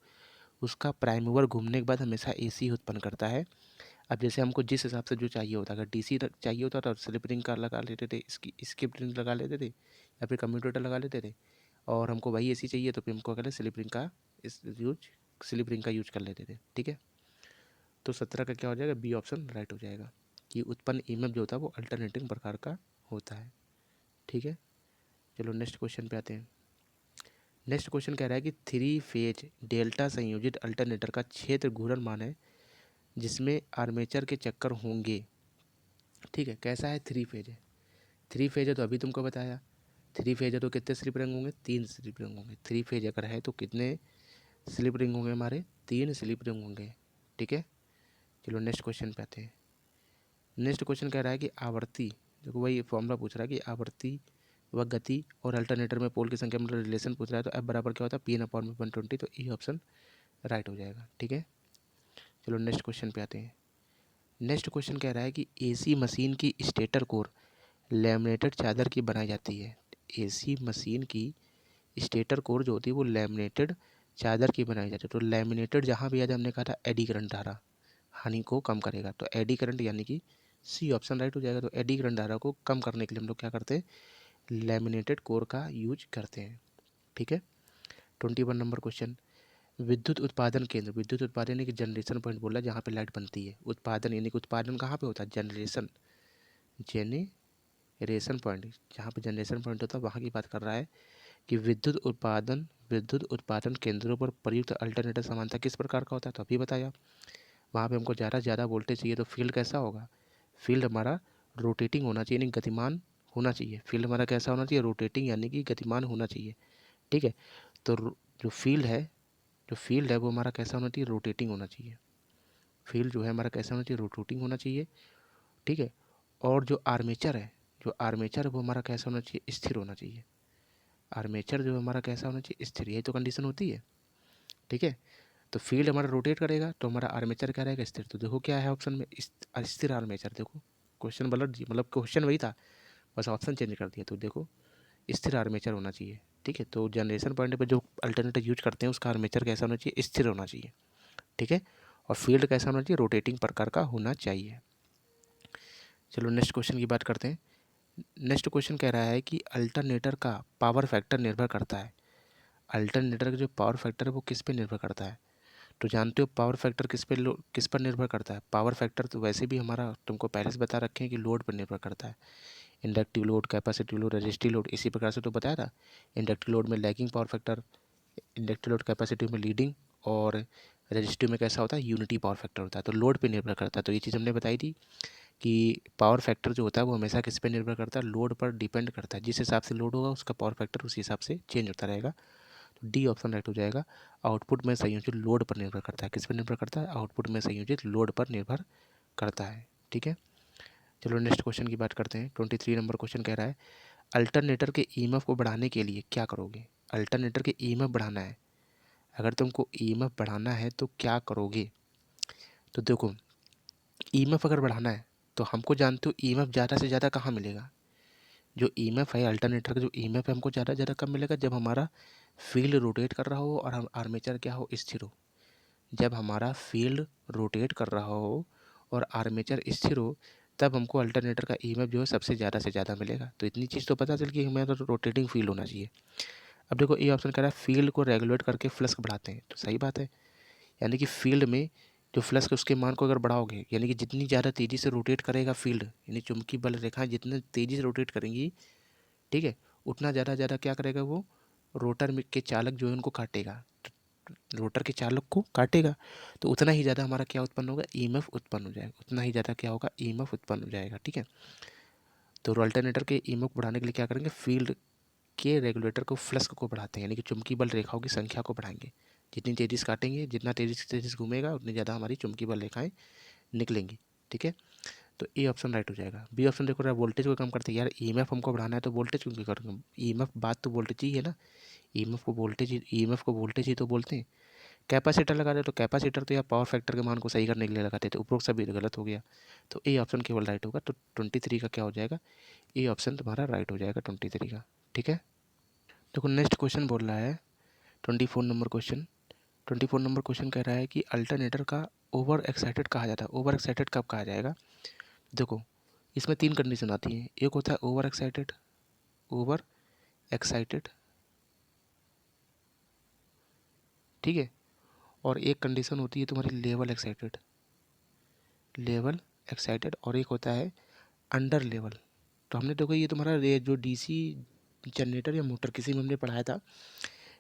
उसका प्राइम मूवर घूमने के बाद हमेशा एसी उत्पन्न करता है। अब जैसे हमको जिस हिसाब से जो चाहिए होता, अगर डीसी चाहिए होता तो स्लिप रिंग का लगा लेते थे, इसकी स्किप रिंग लगा लेते थे, या फिर कम्यूटेटर लगा लेते थे। और हमको वही एसी चाहिए तो फिर हमको अगर स्लिप रिंग का स्लिप रिंग का यूज कर लेते थे। ठीक है, तो 17 का क्या हो जाएगा, बी ऑप्शन राइट हो जाएगा कि उत्पन्न ईएमएफ जो होता है वो अल्टरनेटिंग प्रकार का होता है। ठीक है, चलो नेक्स्ट क्वेश्चन पे आते हैं। नेक्स्ट क्वेश्चन कह रहा है कि 3 फेज डेल्टा संयोजित अल्टरनेटर का क्षेत्र घूर्णन है जिसमें आर्मेचर के चक्कर होंगे। ठीक है, कैसा है, 3 फेज है। 3 फेज है तो अभी तुमको बताया, 3 फेज है तो कितने स्लिप रिंग होंगे, 3 स्लिप रिंग होंगे। 3 फेज अगर है तो कितने स्लिप रिंग होंगे, हमारे 3 स्लिप रिंग होंगे। ठीक है, चलो नेक्स्ट क्वेश्चन पे आते हैं। नेक्स्ट क्वेश्चन कह रहा है कि आवर्ती, देखो वही फॉर्मूला पूछ रहा है कि आवर्ती व गति और अल्टरनेटर में पोल की संख्या मतलब रिलेशन पूछ रहा है, तो एफ बराबर क्या होता है, P/120। तो ई ऑप्शन राइट हो जाएगा। ठीक है, चलो नेक्स्ट क्वेश्चन पे आते हैं। नेक्स्ट क्वेश्चन कह रहा है कि एसी मशीन की स्टेटर कोर लैमिनेटेड चादर की बनाई जाती है। एसी मशीन की स्टेटर कोर जो होती है वो लैमिनेटेड चादर की बनाई जाती है। तो लैमिनेटेड जहाँ भी आज हमने कहा था एडी करंट धारा हानि को कम करेगा, तो एडी करंट यानी कि सी ऑप्शन राइट हो जाएगा। तो एडी करंट धारा को कम करने के लिए हम लोग क्या करते हैं, लैमिनेटेड कोर का यूज करते हैं। ठीक है, 21 नंबर क्वेश्चन, विद्युत उत्पादन केंद्र, विद्युत उत्पादन यानी कि जनरेशन पॉइंट बोला जहाँ पे लाइट बनती है। उत्पादन यानी कि उत्पादन कहाँ पे होता है, जनरेशन, जेनरेशन पॉइंट, जहाँ पे जनरेशन पॉइंट होता है वहाँ की बात कर रहा है कि विद्युत उत्पादन केंद्रों पर प्रयुक्त अल्टरनेटर समानता किस प्रकार का होता है, तो अभी बताया। वहाँ पे हमको ज़्यादा से ज़्यादा वोल्टेज चाहिए तो फील्ड कैसा होगा, फील्ड हमारा रोटेटिंग होना चाहिए, यानी गतिमान होना चाहिए। फील्ड हमारा कैसा होना चाहिए, रोटेटिंग यानी कि गतिमान होना चाहिए। ठीक है, तो जो फील्ड है वो हमारा कैसा होना चाहिए, रोटेटिंग होना चाहिए। फील्ड जो है हमारा कैसा होना चाहिए, रोटेटिंग होना चाहिए। ठीक है, और जो आर्मेचर है वो हमारा कैसा होना चाहिए, स्थिर होना चाहिए। आर्मेचर जो हमारा कैसा होना चाहिए, स्थिर, यही तो कंडीशन होती है। ठीक है, तो फील्ड हमारा रोटेट करेगा तो हमारा आर्मेचर क्या रहेगा, स्थिर। तो देखो क्या है ऑप्शन में, स्थिर आर्मेचर। देखो क्वेश्चन मतलब क्वेश्चन वही था, बस ऑप्शन चेंज कर दिया। तो देखो स्थिर आर्मेचर होना चाहिए। ठीक है, तो जनरेशन पॉइंट पे जो अल्टरनेटर यूज करते हैं उसका आर्मेचर कैसा होना चाहिए, स्थिर होना चाहिए। ठीक है, और फील्ड कैसा होना चाहिए, रोटेटिंग प्रकार का होना चाहिए। चलो नेक्स्ट क्वेश्चन की बात करते हैं। नेक्स्ट क्वेश्चन कह रहा है कि अल्टरनेटर का पावर फैक्टर निर्भर करता है। अल्टरनेटर का जो पावर फैक्टर है वो किस पे निर्भर करता है, तो जानते हो पावर फैक्टर किस पर निर्भर करता है। पावर फैक्टर तो वैसे भी हमारा तुमको पहले से बता रखे हैं कि लोड पर निर्भर करता है। Inductive load, capacitive load, resistive load, इसी प्रकार से तो बताया था। इंडक्टिव लोड में lagging power factor, inductive load capacitive में लीडिंग, और रेजिस्टिव में कैसा होता है, यूनिटी पावर फैक्टर होता है। तो लोड पे निर्भर करता है। तो ये चीज़ हमने बताई थी कि पावर फैक्टर जो होता है वो हमेशा किस पे निर्भर करता है, लोड पर डिपेंड करता है। जिस हिसाब से लोड होगा उसका पावर फैक्टर उसी हिसाब से चेंज होता रहेगा। तो डी ऑप्शन राइट हो जाएगा। आउटपुट में संयोजित लोड पर निर्भर करता है, किस पर निर्भर करता है, आउटपुट में संयोजित लोड पर निर्भर करता है। ठीक है, चलो नेक्स्ट क्वेश्चन की बात करते हैं। 23 नंबर क्वेश्चन कह रहा है अल्टरनेटर के ईएमएफ को बढ़ाने के लिए क्या करोगे। अल्टरनेटर के ईएमएफ बढ़ाना है, अगर तुमको ईएमएफ बढ़ाना है तो क्या करोगे। तो देखो ईएमएफ अगर बढ़ाना है तो हमको जानते हो ईएमएफ ज़्यादा से ज़्यादा कहाँ मिलेगा, जो ईएमएफ है अल्टरनेटर का जो ईएमएफ है हमको ज़्यादा से ज़्यादा कब मिलेगा, जब हमारा फील्ड रोटेट कर रहा हो और हम आर्मेचर क्या हो, स्थिर हो। जब हमारा फील्ड रोटेट कर रहा हो और आर्मेचर स्थिर हो, तब हमको अल्टरनेटर का ईएमएफ जो है सबसे ज़्यादा से ज़्यादा मिलेगा। तो इतनी चीज़ तो पता चल कि हमें तो रोटेटिंग फील्ड होना चाहिए। अब देखो ये ऑप्शन कह रहा है फील्ड को रेगुलेट करके फ्लक्स बढ़ाते हैं, तो सही बात है। यानी कि फील्ड में जो फ्लक्स उसके मान को अगर बढ़ाओगे, यानी कि जितनी ज़्यादा तेज़ी से रोटेट करेगा फील्ड, यानी चुंबकीय बल रेखाएं जितनी तेज़ी से रोटेट करेंगी, ठीक है, उतना ज़्यादा क्या करेगा वो, रोटर में के चालक जो है उनको काटेगा, रोटर के चालक को काटेगा, तो उतना ही ज़्यादा हमारा क्या उत्पन्न होगा, ईएमएफ उत्पन्न हो जाएगा, उतना ही ज़्यादा क्या होगा, ईएमएफ उत्पन्न हो जाएगा। ठीक है, तो अल्टरनेटर के ईएमएफ बढ़ाने के लिए क्या करेंगे, फील्ड के रेगुलेटर को फ्लक्स को बढ़ाते हैं, यानी कि चुंबकीय बल रेखाओं की संख्या को बढ़ाएंगे। जितनी तेज़ी से काटेंगे, जितना तेज़ी से घूमेगा, उतनी ज़्यादा हमारी चुंबकीय बल रेखाएं निकलेंगी। ठीक है, तो ए ऑप्शन राइट हो जाएगा। बी ऑप्शन देखो रहा वोल्टेज को कम करते हैं, यार ईएमएफ हमको बढ़ाना है तो वोल्टेज क्यों करेंगे, ईएमएफ बात तो वोल्टेज ही है ना, ईएमएफ को वोल्टेज ही तो बोलते हैं। कैपेसिटर लगा दे तो कैपेसिटर तो या पावर फैक्टर के मान को सही करने के लिए लगाते थे, उपरोक्त सभी गलत हो गया, तो ए ऑप्शन केवल राइट होगा। तो 23 का क्या हो जाएगा, ए ऑप्शन तुम्हारा राइट हो जाएगा 23 का। ठीक है, देखो नेक्स्ट क्वेश्चन बोल रहा है 24 नंबर क्वेश्चन। 24 नंबर क्वेश्चन कह रहा है कि अल्टरनेटर का ओवर एक्साइटेड कहा जाता है। ओवर एक्साइटेड कब कहा जाएगा, देखो इसमें 3 कंडीशन आती हैं। एक होता है ओवर एक्साइटेड, ओवर एक्साइटेड, ठीक है, और एक कंडीशन होती है तुम्हारी लेवल एक्साइटेड, लेवल एक्साइटेड, और एक होता है अंडर लेवल। तो हमने देखो ये तुम्हारा ये जो डीसी जनरेटर या मोटर किसी में हमने पढ़ाया था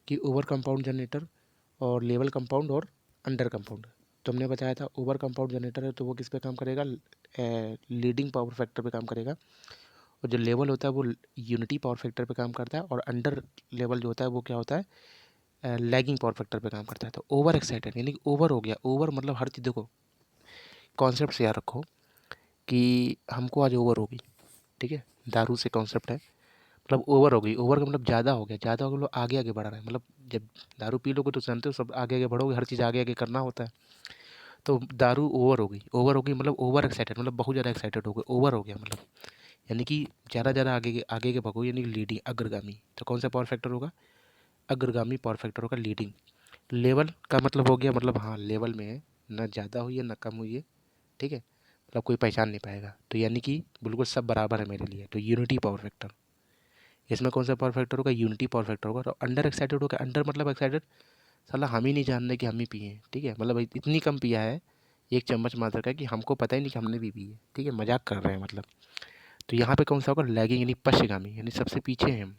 कि ओवर कंपाउंड जनरेटर और लेवल कंपाउंड और अंडर कंपाउंड। तो हमने बताया था ओवर कंपाउंड जनरेटर है तो वो किस पे काम करेगा, लीडिंग पावर फैक्टर पे काम करेगा, और जो लेवल होता है वो यूनिटी पावर फैक्टर पे काम करता है, और अंडर लेवल जो होता है वो क्या होता है, लैगिंग पावर फैक्टर पे काम करता है। तो ओवर एक्साइटेड यानी कि ओवर हो गया, ओवर मतलब हर चीज़, देखो कॉन्सेप्ट से याद रखो कि हमको आज ओवर होगी, ठीक है, दारू से कॉन्सेप्ट है, मतलब ओवर हो गई, ओवर का मतलब ज़्यादा हो गया, ज़्यादा हो गया मतलब आगे आगे बढ़ रहा है, मतलब जब दारू पी लोगे तो जानते हो सब आगे आगे बढ़ोगे, हर चीज़ आगे आगे करना होता है। तो दारू ओवर हो गई, ओवर हो गई मतलब ओवर एक्साइटेड, मतलब बहुत ज़्यादा एक्साइटेड हो गए, ओवर हो गया मतलब, यानी कि ज़्यादा आगे के भगो, यानी कि लीडिंग अग्रगामी। तो कौन सा पावर फैक्टर होगा, अग्रगामी पावर फैक्टर होगा, लीडिंग। लेवल का मतलब हो गया, मतलब हाँ लेवल में है, ना ज़्यादा हुई है ना कम हुई है, ठीक है, मतलब कोई पहचान नहीं पाएगा, तो यानी कि बिल्कुल सब बराबर है मेरे लिए, तो यूनिटी पावर फैक्टर। इसमें कौन सा पावर फैक्टर होगा, यूनिटी पावर फैक्टर होगा। तो अंडर एक्साइटेड होगा, अंडर मतलब एक्साइटेड, साला हम ही नहीं जान रहे कि हम ही पिए, ठीक है, मतलब इतनी कम पिया है, एक चम्मच मात्र का, कि हमको पता ही नहीं कि हमने भी पी है, ठीक है, मजाक कर रहे हैं मतलब। तो यहाँ पे कौन सा होगा, लैगिंग यानी पश्चिगामी, यानी सबसे पीछे हैं हम,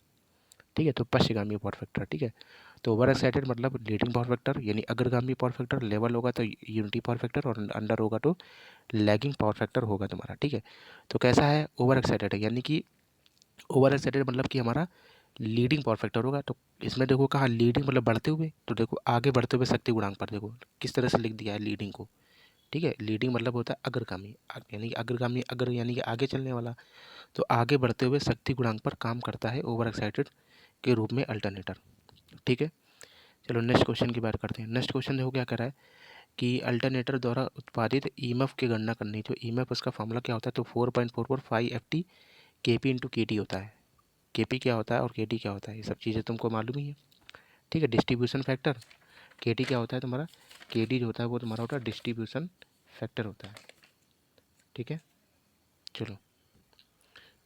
ठीक है, तो पश्चिगामी पावर फैक्टर। ठीक है, तो ओवर एक्साइटेड मतलब लीडिंग पावर फैक्टर यानी अग्रगामी पावर फैक्टर, लेवल होगा तो यूनिटी पावर फैक्टर, और अंडर होगा तो लैगिंग पावर फैक्टर होगा तुम्हारा। ठीक है, तो कैसा है, ओवर एक्साइटेड है, यानी कि ओवर एक्साइटेड मतलब कि हमारा लीडिंग पावर फैक्टर होगा। तो इसमें देखो कहाँ लीडिंग मतलब बढ़ते हुए, तो देखो आगे बढ़ते हुए शक्ति गुणांक पर देखो किस तरह से लिख दिया है लीडिंग को, ठीक है, लीडिंग मतलब होता है अग्रगामी, यानी कि अग्रगामी, अग्र यानी कि आगे चलने वाला, तो आगे बढ़ते हुए शक्ति गुणांक पर काम करता है ओवर एक्साइटेड के रूप में अल्टरनेटर। ठीक है, चलो नेक्स्ट क्वेश्चन की बात करते हैं। नेक्स्ट क्वेश्चन देखो क्या कर रहा है कि अल्टरनेटर द्वारा उत्पादित ईएमएफ की गणना करनी, तो ईएमएफ उसका फॉर्मूला क्या होता है, तो 4.445 FT KP इंटू KT होता है। KP क्या होता है और KT क्या होता है, ये सब चीज़ें तुमको मालूम ही है, ठीक है, डिस्ट्रीब्यूशन फैक्टर। KT क्या होता है तुम्हारा, KT जो होता है वो तुम्हारा होता है डिस्ट्रीब्यूशन फैक्टर होता है। ठीक है, चलो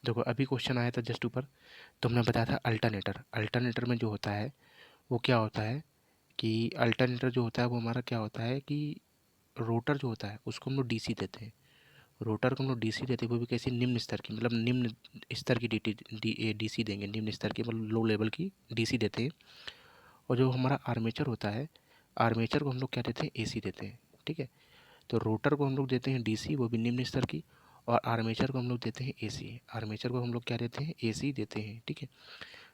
देखो अभी क्वेश्चन आया था जस्ट ऊपर, तो हमने बताया था अल्टरनेटर, अल्टरनेटर में जो होता है वो क्या होता है कि अल्टरनेटर जो होता है वो हमारा क्या होता है कि रोटर जो होता है उसको हम लोग डीसी देते हैं, रोटर को हम लोग डीसी देते हैं, वो भी कैसी, निम्न स्तर की, मतलब निम्न स्तर की डीसी देंगे, निम्न स्तर की मतलब लो लेवल की डीसी देते हैं। और जो हमारा आर्मेचर होता है, आर्मेचर को हम लोग क्या देते हैं, एसी देते हैं। ठीक है, तो रोटर को हम लोग देते हैं डीसी, वो भी निम्न स्तर की, और आर्मेचर को हम लोग देते हैं एसी, आर्मेचर को हम लोग क्या देते हैं, एसी देते हैं। ठीक है,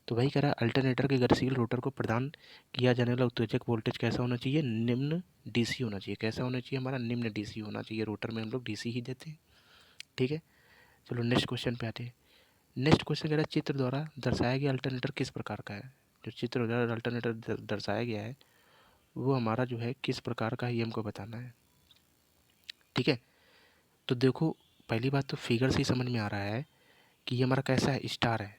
तो वही कह रहा है अल्टरनेटर के गतिशील रोटर को प्रदान किया जाने वाला उत्तेजक वोल्टेज कैसा होना चाहिए, निम्न डीसी होना चाहिए। कैसा होना चाहिए, हमारा निम्न डीसी होना चाहिए, रोटर में हम लोग डीसी ही देते हैं। ठीक है, चलो नेक्स्ट क्वेश्चन पे आते हैं। नेक्स्ट क्वेश्चन कह रहा है चित्र द्वारा दर्शाया गया अल्टरनेटर किस प्रकार का है, जो चित्र द्वारा अल्टरनेटर दर्शाया गया है वो हमारा जो है किस प्रकार का है ये हमको बताना है। ठीक है, तो देखो पहली बात तो फिगर से ही समझ में आ रहा है कि ये हमारा कैसा है, स्टार है,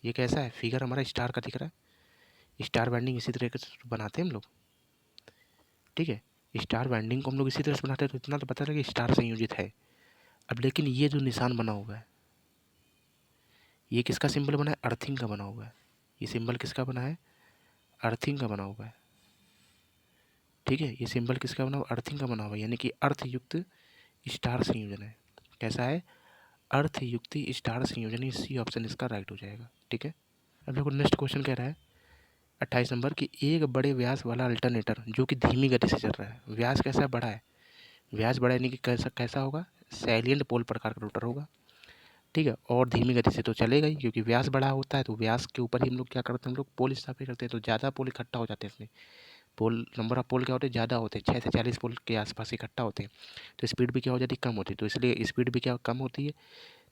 ये कैसा है, फिगर हमारा स्टार का दिख रहा है, स्टार बैंडिंग इसी तरीके से बनाते हैं हम लोग। ठीक है, स्टार बाइंडिंग को हम लोग इसी तरह से बनाते हैं, तो इतना तो पता था कि स्टार संयोजित है। अब लेकिन ये जो निशान बना हुआ है, ये किसका सिंबल बना है? अर्थिंग का बना हुआ है। ये सिंबल किसका बना है? अर्थिंग का बना हुआ है। ठीक है, ये सिंबल किसका बना हुआ? अर्थिंग का बना हुआ है, यानी कि अर्थयुक्त स्टार संयोजन है। कैसा है? अर्थयुक्त स्टार संयोजन। सी ऑप्शन इसका राइट हो जाएगा। ठीक है, अब देखो नेक्स्ट क्वेश्चन कह रहा है 28 नंबर की, एक बड़े व्यास वाला अल्टरनेटर जो कि धीमी गति से चल रहा है। व्यास कैसा बड़ा है? व्यास बड़ा यानी कि कैसा कैसा होगा? सैलिएंट पोल प्रकार का रोटर होगा। ठीक है, और धीमी गति से तो चलेगा ही, क्योंकि व्यास बड़ा होता है तो व्यास के ऊपर ही हम लोग क्या करते हैं, हम लोग पोल स्थापित करते हैं, तो ज़्यादा पोल इकट्ठा हो जाते हैं इसमें। पोल नंबर ऑफ पोल क्या होते हैं? ज़्यादा होते हैं, 6 से 40 पोल के आसपास इकट्ठा होते हैं, तो स्पीड भी क्या हो जाती है? कम होती है। तो इसलिए स्पीड भी क्या कम होती है,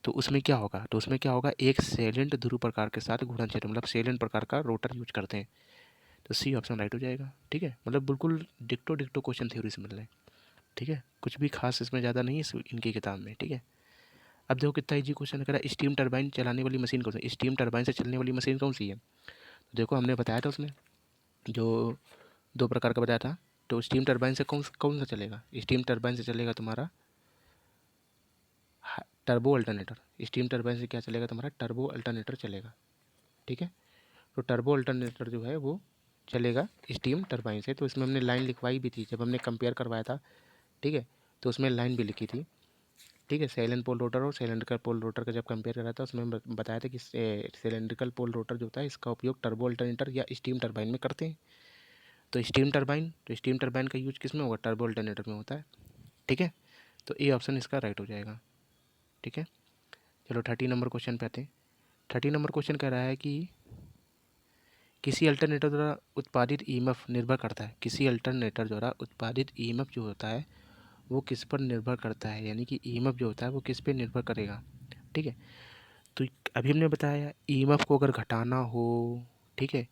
तो उसमें क्या होगा? तो उसमें क्या होगा? एक सैलेंट ध्रुव प्रकार के साथ घूर्णन क्षेत्र, मतलब सैलेंट प्रकार का रोटर यूज करते हैं। तो सी ऑप्शन राइट हो जाएगा। ठीक है, मतलब बिल्कुल डिक्टो डिक्टो क्वेश्चन थ्योरी से मिल रहे हैं। ठीक है, कुछ भी खास इसमें ज़्यादा नहीं है इनकी किताब में। ठीक है, अब देखो कितना इजी क्वेश्चन करा। स्टीम टरबाइन चलाने वाली मशीन कौन सी? स्टीम टरबाइन से चलने वाली मशीन कौन सी है? तो देखो हमने बताया था उसमें जो दो प्रकार का बताया था। तो स्टीम टरबाइन से कौन कौन सा चलेगा? स्टीम टरबाइन से चलेगा तुम्हारा टर्बो अल्टरनेटर। स्टीम टरबाइन से क्या चलेगा? तुम्हारा टर्बो अल्टरनेटर चलेगा। ठीक है, तो टर्बो अल्टरनेटर जो है वो चलेगा स्टीम टरबाइन से। तो इसमें हमने लाइन लिखवाई भी थी जब हमने कंपेयर करवाया था। ठीक है, तो उसमें लाइन भी लिखी थी। ठीक है, सिलेंडर पोल रोटर और सिलेंड्रिकल पोल रोटर का जब कंपेयर करा था उसमें बताया था कि सिलेंड्रिकल पोल रोटर जो होता है इसका उपयोग टर्बो अल्टरनेटर या स्टीम टरबाइन में करते हैं। तो स्टीम टरबाइन का यूज किस में होगा? टर्बो अल्टरनेटर में होता है। ठीक है, तो ए ऑप्शन इसका राइट हो जाएगा। ठीक है, चलो 30 नंबर क्वेश्चन पे आते हैं। 30 नंबर क्वेश्चन कह रहा है कि किसी अल्टरनेटर द्वारा उत्पादित ईएमएफ निर्भर करता है। किसी अल्टरनेटर द्वारा उत्पादित ईएमएफ जो होता है वो किस पर निर्भर करता है, यानी कि ईएमएफ जो होता है वो किस पे निर्भर करेगा। ठीक है, तो अभी हमने बताया ईएमएफ को अगर घटाना हो, ठीक है,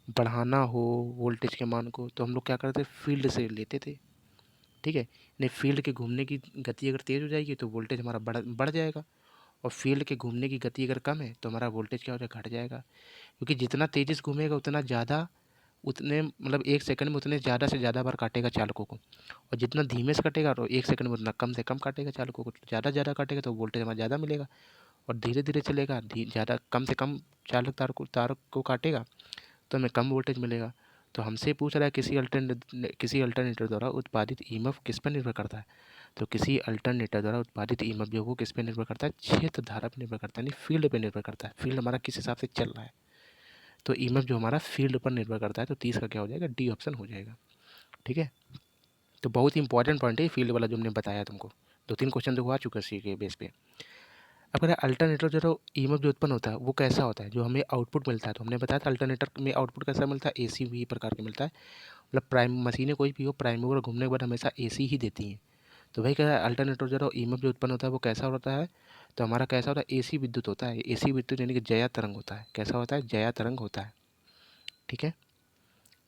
बढ़ाना हो वोल्टेज के मान को, तो हम लोग क्या करते फील्ड से लेते थे। ठीक है, नहीं फील्ड के घूमने की गति अगर तेज़ हो जाएगी तो वोल्टेज हमारा बढ़ जाएगा, और फील्ड के घूमने की गति अगर कम है तो हमारा वोल्टेज क्या हो जाएगा? घट जाएगा। क्योंकि जितना तेज़ी से घूमेगा उतना ज़्यादा, उतने मतलब 1 सेकंड में उतने ज़्यादा से ज़्यादा बार काटेगा चालकों को, और जितना धीमे से कटेगा तो 1 सेकंड में उतना कम से कम काटेगा चालकों को। ज़्यादा ज़्यादा काटेगा तो वोल्टेज हमारा ज़्यादा मिलेगा, और धीरे धीरे चलेगा ज़्यादा कम से कम चालक तार को काटेगा तो हमें कम वोल्टेज मिलेगा। तो हमसे पूछ रहा है किसी अल्टरनेटर द्वारा उत्पादित ईएमएफ किस पर निर्भर करता है। तो किसी अल्टरनेटर द्वारा उत्पादित ईएमएफ जो वो किस पर निर्भर करता है? क्षेत्र धारा पर निर्भर करता है, यानी फील्ड पर निर्भर करता है। फील्ड हमारा किस हिसाब से चल रहा है, तो ईएमएफ जो हमारा फील्ड पर निर्भर करता है। तो 30 का क्या हो जाएगा? डी ऑप्शन हो जाएगा। ठीक है, तो बहुत ही इंपॉर्टेंट पॉइंट है फील्ड वाला जो हमने बताया तुमको। 2-3 क्वेश्चन देखो आ चुका है इसी के बेस पे। अब अगर अल्टरनेटर जो ईएमएफ जो उत्पन्न होता है वो कैसा होता है? जो हमें आउटपुट मिलता है, तो हमने बताया था अल्टरनेटर में आउटपुट कैसा मिलता है? एसी भी प्रकार के मिलता है। मतलब प्राइम मशीनें कोई भी हो, प्राइम मूवर घूमने के बाद हमेशा एसी ही देती हैं। तो वही क्या है, अल्टरनेटर जो ईएमएफ जो उत्पन्न होता है वो कैसा होता है? तो हमारा कैसा होता है? एसी विद्युत होता है। एसी विद्युत यानी कि जया तरंग होता है। कैसा होता है? जया तरंग होता है। ठीक है,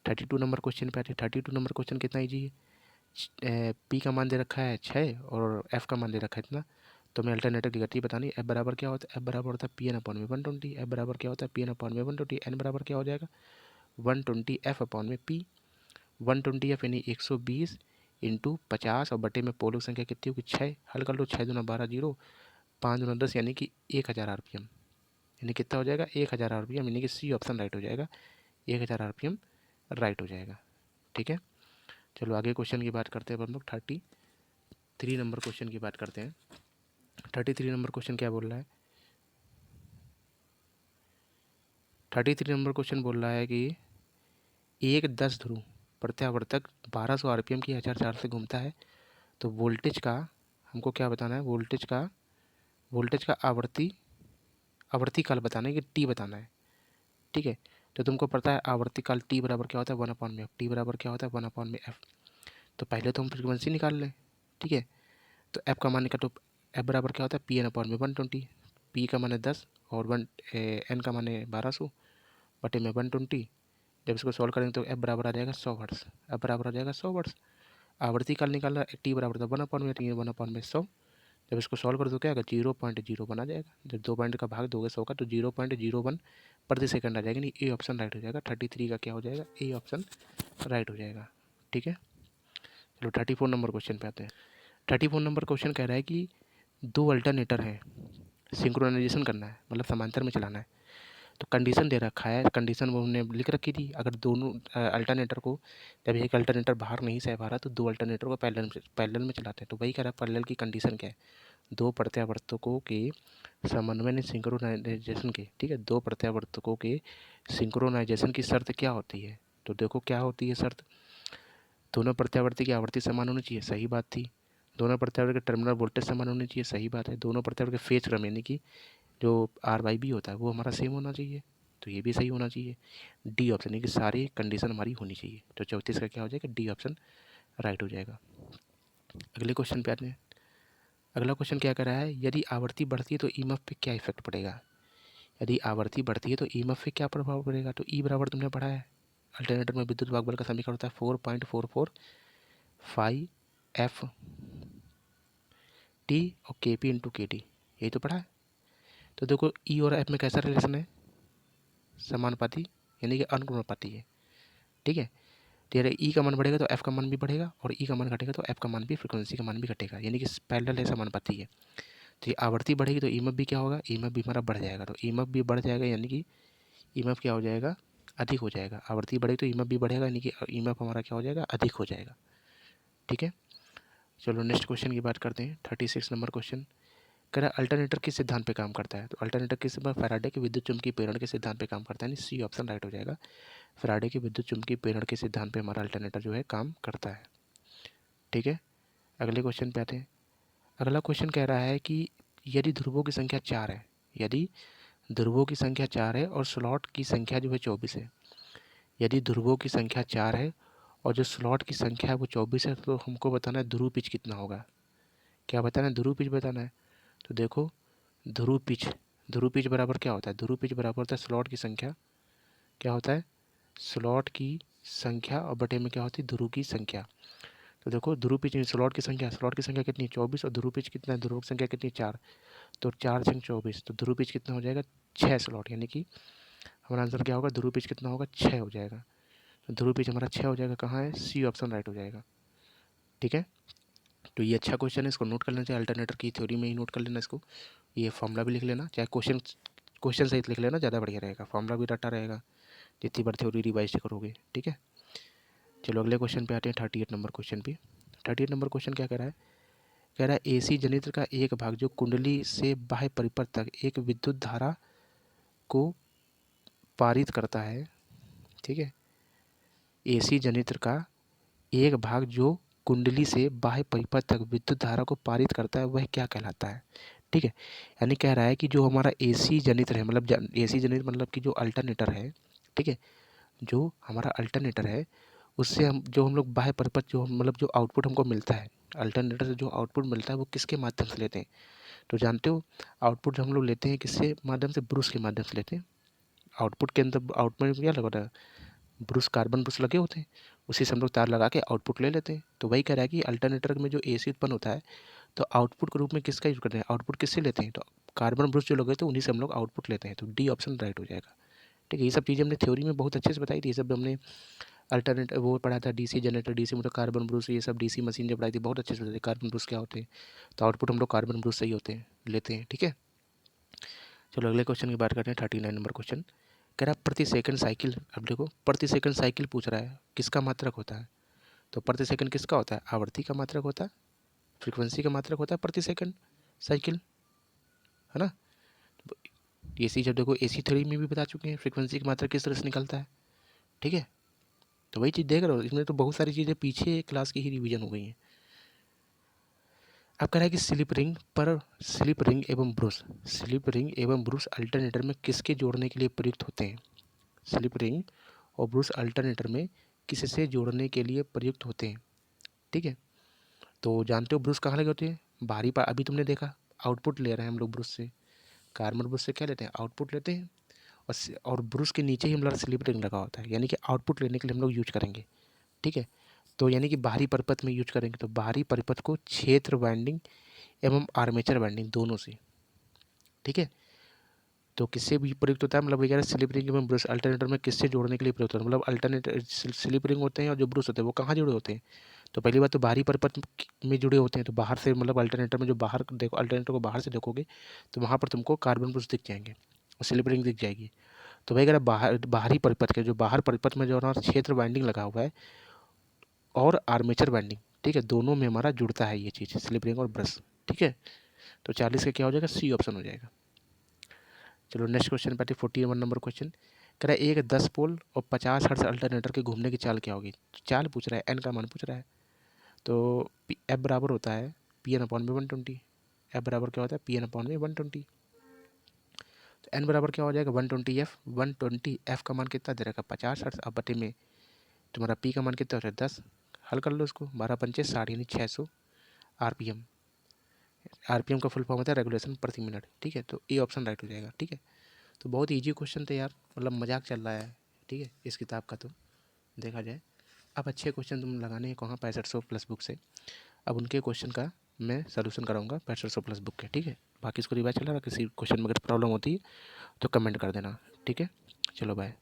32 नंबर क्वेश्चन पे आते हैं। 32 नंबर क्वेश्चन कितना ईजी है। पी का मान दे रखा है 6 और एफ का मान दे रखा है इतना। तो हमें अल्टरनेटर की गति बतानी। एफ बराबर क्या होता है? एफ बराबर होता है पी एन अपॉन में 120। एफ बराबर क्या होता है? पी एन अपॉन में 120। एन बराबर क्या हो जाएगा? 120 एफ अपॉन में पी। 120 एफ यानी 120 इंटू 50 और बटे में पोलों संख्या कितनी होगी? 6। हल कर लो, 6 दूना 12 जीरो, 5 दूना 10 यानी कि 1000 आरपीएम। यानी कितना हो जाएगा? 1000 आरपीएम, यानी कि सी ऑप्शन राइट हो जाएगा। 1000 आरपीएम राइट हो जाएगा। ठीक है, चलो आगे क्वेश्चन की बात करते हैं। अब हम लोग 33 नंबर क्वेश्चन की बात करते हैं। 33 नंबर क्वेश्चन क्या बोल रहा है? 33 नंबर क्वेश्चन बोल रहा है कि एक 10 ध्रुव प्रत्यावर्तक 1200 आरपीएम की 1004 से घूमता है। तो वोल्टेज का हमको क्या बताना है? वोल्टेज का आवर्ती काल बताना है कि टी बताना है। ठीक है, तो तुमको पता है आवर्ती काल टी बराबर क्या होता है? 1 अपॉन में एफ। टी बराबर क्या होता है? 1 अपॉन में एफ। तो पहले तो हम फ्रीक्वेंसी निकाल लें। ठीक है, तो एफ का मान निकाल, तो एफ बराबर क्या होता है? पी एन अपॉन में 120। पी का मान है 10 और एन का मान है 1200 बटे में 120। जब इसको सॉल्व करेंगे तो एफ बराबर आ जाएगा 100 हर्ट्स। एफ बराबर आ जाएगा 100 हर्ट्स। आवर्ती काल निकालना, टी बराबर था 1/1/100। जब इसको सॉल्व कर दो क्या आएगा? 0.01 आ जाएगा। जब 2 पॉइंट का भाग दोगे 100 का तो 0.01 प्रति सेकंड आ जाएगा। नहीं, ए ऑप्शन राइट हो जाएगा। 33 का क्या हो जाएगा? ए ऑप्शन राइट हो जाएगा। ठीक है, चलो 34 नंबर क्वेश्चन पे आते हैं। 34 नंबर क्वेश्चन कह रहा है कि दो अल्टरनेटर हैं, सिंक्रोनाइजेशन करना है, मतलब समांतर में चलाना है। तो कंडीशन दे रखा है, कंडीशन वो हमने लिख रखी थी, अगर दोनों अल्टरनेटर को, जब एक अल्टरनेटर बाहर नहीं से आ रहा तो दो अल्टरनेटर को पैरेलल में चलाते हैं। तो वही कह रहा है पैरेलल की कंडीशन क्या है, दो प्रत्यावर्तकों के समन्वय ने सिंक्रोनाइजेशन के, ठीक है, दो प्रत्यावर्तकों के सिंक्रोनाइजेशन की शर्त क्या होती है। तो देखो क्या होती है शर्त, दोनों प्रत्यावर्ती की आवर्ती समान होनी चाहिए, सही बात थी। दोनों प्रत्यावर्ती के टर्मिनल वोल्टेज समान होनी चाहिए, सही बात है। दोनों प्रत्यावर्ती के फेज क्रम यानी कि जो R/B होता है वो हमारा सेम होना चाहिए, तो ये भी सही होना चाहिए। डी ऑप्शन यानी कि सारी कंडीशन हमारी होनी चाहिए, तो 34 का क्या हो जाएगा, डी ऑप्शन राइट हो जाएगा। अगले क्वेश्चन पे आते हैं। अगला क्वेश्चन क्या कर रहा है, यदि आवृत्ति बढ़ती है तो ईएमएफ पे क्या इफेक्ट पड़ेगा। यदि आवृत्ति बढ़ती है तो ईएमएफ पे क्या प्रभाव पड़ेगा। तो ई बराबर तुमने पढ़ा है, अल्टरनेटर में विद्युत वाहक बल का समीकरण होता है 4.44 F टी और KP इंटू KT, यही तो पढ़ा है। तो देखो ई और एफ में कैसा रिलेशन है, समानुपाती यानी कि अनुक्रमानुपाती है, ठीक है। तो यार ई का मान बढ़ेगा तो एफ का मान भी बढ़ेगा, और ई का मान घटेगा तो एफ का मान भी, फ्रिक्वेंसी का मान भी घटेगा, यानी कि पैरेलल है, समानुपाती है। तो ये आवृत्ति बढ़ेगी तो ईएमएफ भी क्या होगा, ईएमएफ भी हमारा बढ़ जाएगा। तो ईएमएफ भी बढ़ जाएगा यानी कि ईएमएफ क्या हो जाएगा, अधिक हो जाएगा। आवृत्ति बढ़ेगी तो ईएमएफ भी बढ़ेगा यानी कि ईएमएफ हमारा क्या हो जाएगा, अधिक हो जाएगा, ठीक है। चलो नेक्स्ट क्वेश्चन की बात करते हैं। 36 नंबर क्वेश्चन कह रहा है अल्टरनेटर किस सिद्धांत पे काम करता है। तो अल्टरनेटर किस, फैराडे के विद्युत चुम्बकीय प्रेरण के सिद्धांत पे काम करता है, यानी सी ऑप्शन राइट हो जाएगा। फैराडे के विद्युत चुम्बकीय प्रेरण के सिद्धांत पे हमारा अल्टरनेटर जो है काम करता है, ठीक है। अगले क्वेश्चन पे आते हैं। अगला क्वेश्चन कह रहा है कि यदि ध्रुवों की संख्या 4 है, यदि ध्रुवों की संख्या 4 है और स्लॉट की संख्या जो है 24 है, यदि ध्रुवों की संख्या 4 है और जो स्लॉट की संख्या है वो 24 है, तो हमको बताना है ध्रुव पिच कितना होगा। क्या बताना है, ध्रुव पिच बताना है। तो देखो ध्रुव पिच, ध्रुव पिच बराबर क्या होता है, ध्रुव पिच बराबर होता है स्लॉट की संख्या, क्या होता है, स्लॉट की संख्या और बटे में क्या होती है, ध्रुव की संख्या। तो देखो ध्रुव पिच स्लॉट की संख्या, स्लॉट की संख्या कितनी है 24, और ध्रुव पिच कितना है, ध्रुव की संख्या कितनी 4, तो 4 संग 24, तो ध्रुव पिच कितना हो जाएगा 6 स्लॉट, यानी कि हमारा आंसर क्या होगा, ध्रुव पिच कितना होगा 6 हो जाएगा। तो ध्रुव पिच हमारा 6 हो जाएगा, कहाँ है, सी ऑप्शन राइट हो जाएगा, ठीक है। तो ये अच्छा क्वेश्चन है, इसको नोट कर लेना चाहिए, अल्टरनेटर की थ्योरी में ही नोट कर लेना इसको, ये फॉर्मूला भी लिख लेना, चाहे क्वेश्चन सहित लिख लेना, ज़्यादा बढ़िया रहेगा, फॉर्मूला भी रटा रहेगा जितनी बार थ्योरी रिवाइज करोगे, ठीक है। चलो अगले क्वेश्चन पे आते हैं, 38 नंबर क्वेश्चन पे। 38 नंबर क्वेश्चन क्या कह रहा है, कह रहा है AC जनित्र का एक भाग जो कुंडली से बाह्य परिपथ तक एक विद्युत धारा को पारित करता है, ठीक है। AC जनित्र का एक भाग जो कुंडली से बाह्य परिपथ तक विद्युत धारा को पारित करता है वह क्या कहलाता है, ठीक है। यानी कह रहा है कि जो हमारा AC जनित्र है, मतलब AC जनित्र मतलब कि जो अल्टरनेटर है, ठीक है, जो हमारा अल्टरनेटर है उससे हम लोग बाह्य परिपथ जो मतलब जो आउटपुट हमको मिलता है, अल्टरनेटर से जो आउटपुट मिलता है वो किसके माध्यम से लेते हैं। तो जानते हो आउटपुट हम लोग लेते हैं किससे माध्यम से, ब्रूस के माध्यम से लेते हैं। आउटपुट के अंदर आउटपुट में क्या लगा होता है, ब्रूस, कार्बन ब्रूस लगे होते हैं, उसी से हम लोग तार लगा के आउटपुट ले लेते हैं। तो वही कह रहा है कि अल्टरनेटर में जो AC उत्पन्न होता है तो आउटपुट के रूप में किसका यूज करते हैं, आउटपुट किससे लेते हैं, तो कार्बन ब्रूस जो लगे थे उन्हीं से हम लोग आउटपुट लेते हैं, तो डी ऑप्शन राइट हो जाएगा, ठीक है। ये सब चीज़ें हमने थ्योरी में बहुत अच्छे से बताई थी, ये सब हमने अल्टरनेट वो पढ़ा था, DC जनरेटर, DC मतलब कार्बन ब्रूस, ये सब DC मशीन जब पढ़ाई थी बहुत अच्छे से बताई कार्बन ब्रूस क्या होते हैं, तो आउटपुट हम लोग कार्बन ब्रूस से ही होते हैं, लेते हैं, ठीक है। चलो अगले क्वेश्चन की बात करते हैं। 39 नंबर क्वेश्चन कह रहा है प्रति सेकंड साइकिल, अब देखो प्रति सेकंड साइकिल पूछ रहा है किसका मात्रक होता है। तो प्रति सेकंड किसका होता है, आवर्ती का मात्रक होता है, फ्रीक्वेंसी का मात्रक होता है प्रति सेकंड साइकिल, है ना। AC जब देखो AC थ्योरी में भी बता चुके हैं फ्रीक्वेंसी की मात्रक किस तरह से निकलता है, ठीक है। तो वही चीज़ देख रहे हो, इसमें तो बहुत सारी चीज़ें पीछे क्लास की ही रिवीजन हो गई हैं। अब कह रहा है कि स्लिप रिंग एवं ब्रूस, स्लिप रिंग एवं ब्रूस अल्टरनेटर में किसके जोड़ने के लिए प्रयुक्त होते हैं। स्लिप रिंग और ब्रूस अल्टरनेटर में किससे जोड़ने के लिए प्रयुक्त होते हैं, ठीक है। तो जानते हो ब्रूस कहाँ लगे होते हैं, बाहरी पर, अभी तुमने देखा आउटपुट ले रहे हैं हम लोग ब्रूस से, कार्बन ब्रूस से क्या लेते हैं, आउटपुट लेते हैं, और ब्रूस के नीचे ही हमारा स्लिप रिंग लगा होता है, यानी कि आउटपुट लेने के लिए हम लोग यूज करेंगे, ठीक है। तो यानी कि बाहरी परिपथ में यूज करेंगे, तो बाहरी परिपथ को क्षेत्र वाइंडिंग एवं आर्मेचर वाइंडिंग दोनों से, ठीक है। तो किससे भी प्रयुक्त होता है, मतलब वगैरह स्लिप रिंग एवं ब्रूस अल्टरनेटर में किससे जोड़ने के लिए प्रयुक्त होता है, मतलब अल्टरनेटर स्लिप रिंग होते हैं और जो ब्रूस होते हैं वो कहाँ जुड़े होते हैं, तो पहली बात तो बाहरी परिपथ में जुड़े होते हैं, तो बाहर से मतलब अल्टरनेटर में जो बाहर देखो, अल्टरनेटर को बाहर से देखोगे तो वहाँ पर तुमको कार्बन पुरुष दिख जाएंगे और स्लिप रिंग दिख जाएगी। तो भाई अगर बाहरी परिपथ के जो बाहर परिपथ में जो हमारा क्षेत्र वाइंडिंग लगा हुआ है और आर्मेचर वाइंडिंग, ठीक है, दोनों में हमारा जुड़ता है ये चीज़, स्लिप रिंग और ब्रश, ठीक है। तो 40 का क्या हो जाएगा, सी ऑप्शन हो जाएगा। चलो नेक्स्ट क्वेश्चन पे 41 नंबर क्वेश्चन कह रहा है एक 10 पोल और 50 हर्ट्ज अल्टरनेटर के घूमने की चाल क्या होगी। चाल पूछ रहा है, एन का मान पूछ रहा है। तो एफ बराबर होता है पी एन अपॉन में 120। एफ बराबर क्या होता है, पी एन अपॉन में 120। तो एन बराबर क्या हो जाएगा, 120 एफ। 120 एफ का मान कितना दे रखा, 50 हर्ट्ज। अब बटे में तुम्हारा पी का मान कितना होता है, 10। हल कर लो इसको, 12 पंचे 60 यानी 600 आरपीएम। आरपीएम का फुल फॉर्म होता है रेगुलेशन प्रति मिनट, ठीक है। तो ए ऑप्शन राइट हो जाएगा, ठीक है। तो बहुत ईजी क्वेश्चन थे यार, मतलब मजाक चल रहा है, ठीक है, इस किताब का तो देखा जाए। अब अच्छे क्वेश्चन तुम लगाने हैं कहाँ, 6500 प्लस बुक से। अब उनके क्वेश्चन का मैं सलूशन कराऊंगा 6500 प्लस बुक के, ठीक है। बाकी इसको रिवाइज चला रहा, किसी क्वेश्चन में अगर प्रॉब्लम होती है तो कमेंट कर देना, ठीक है। चलो बाय।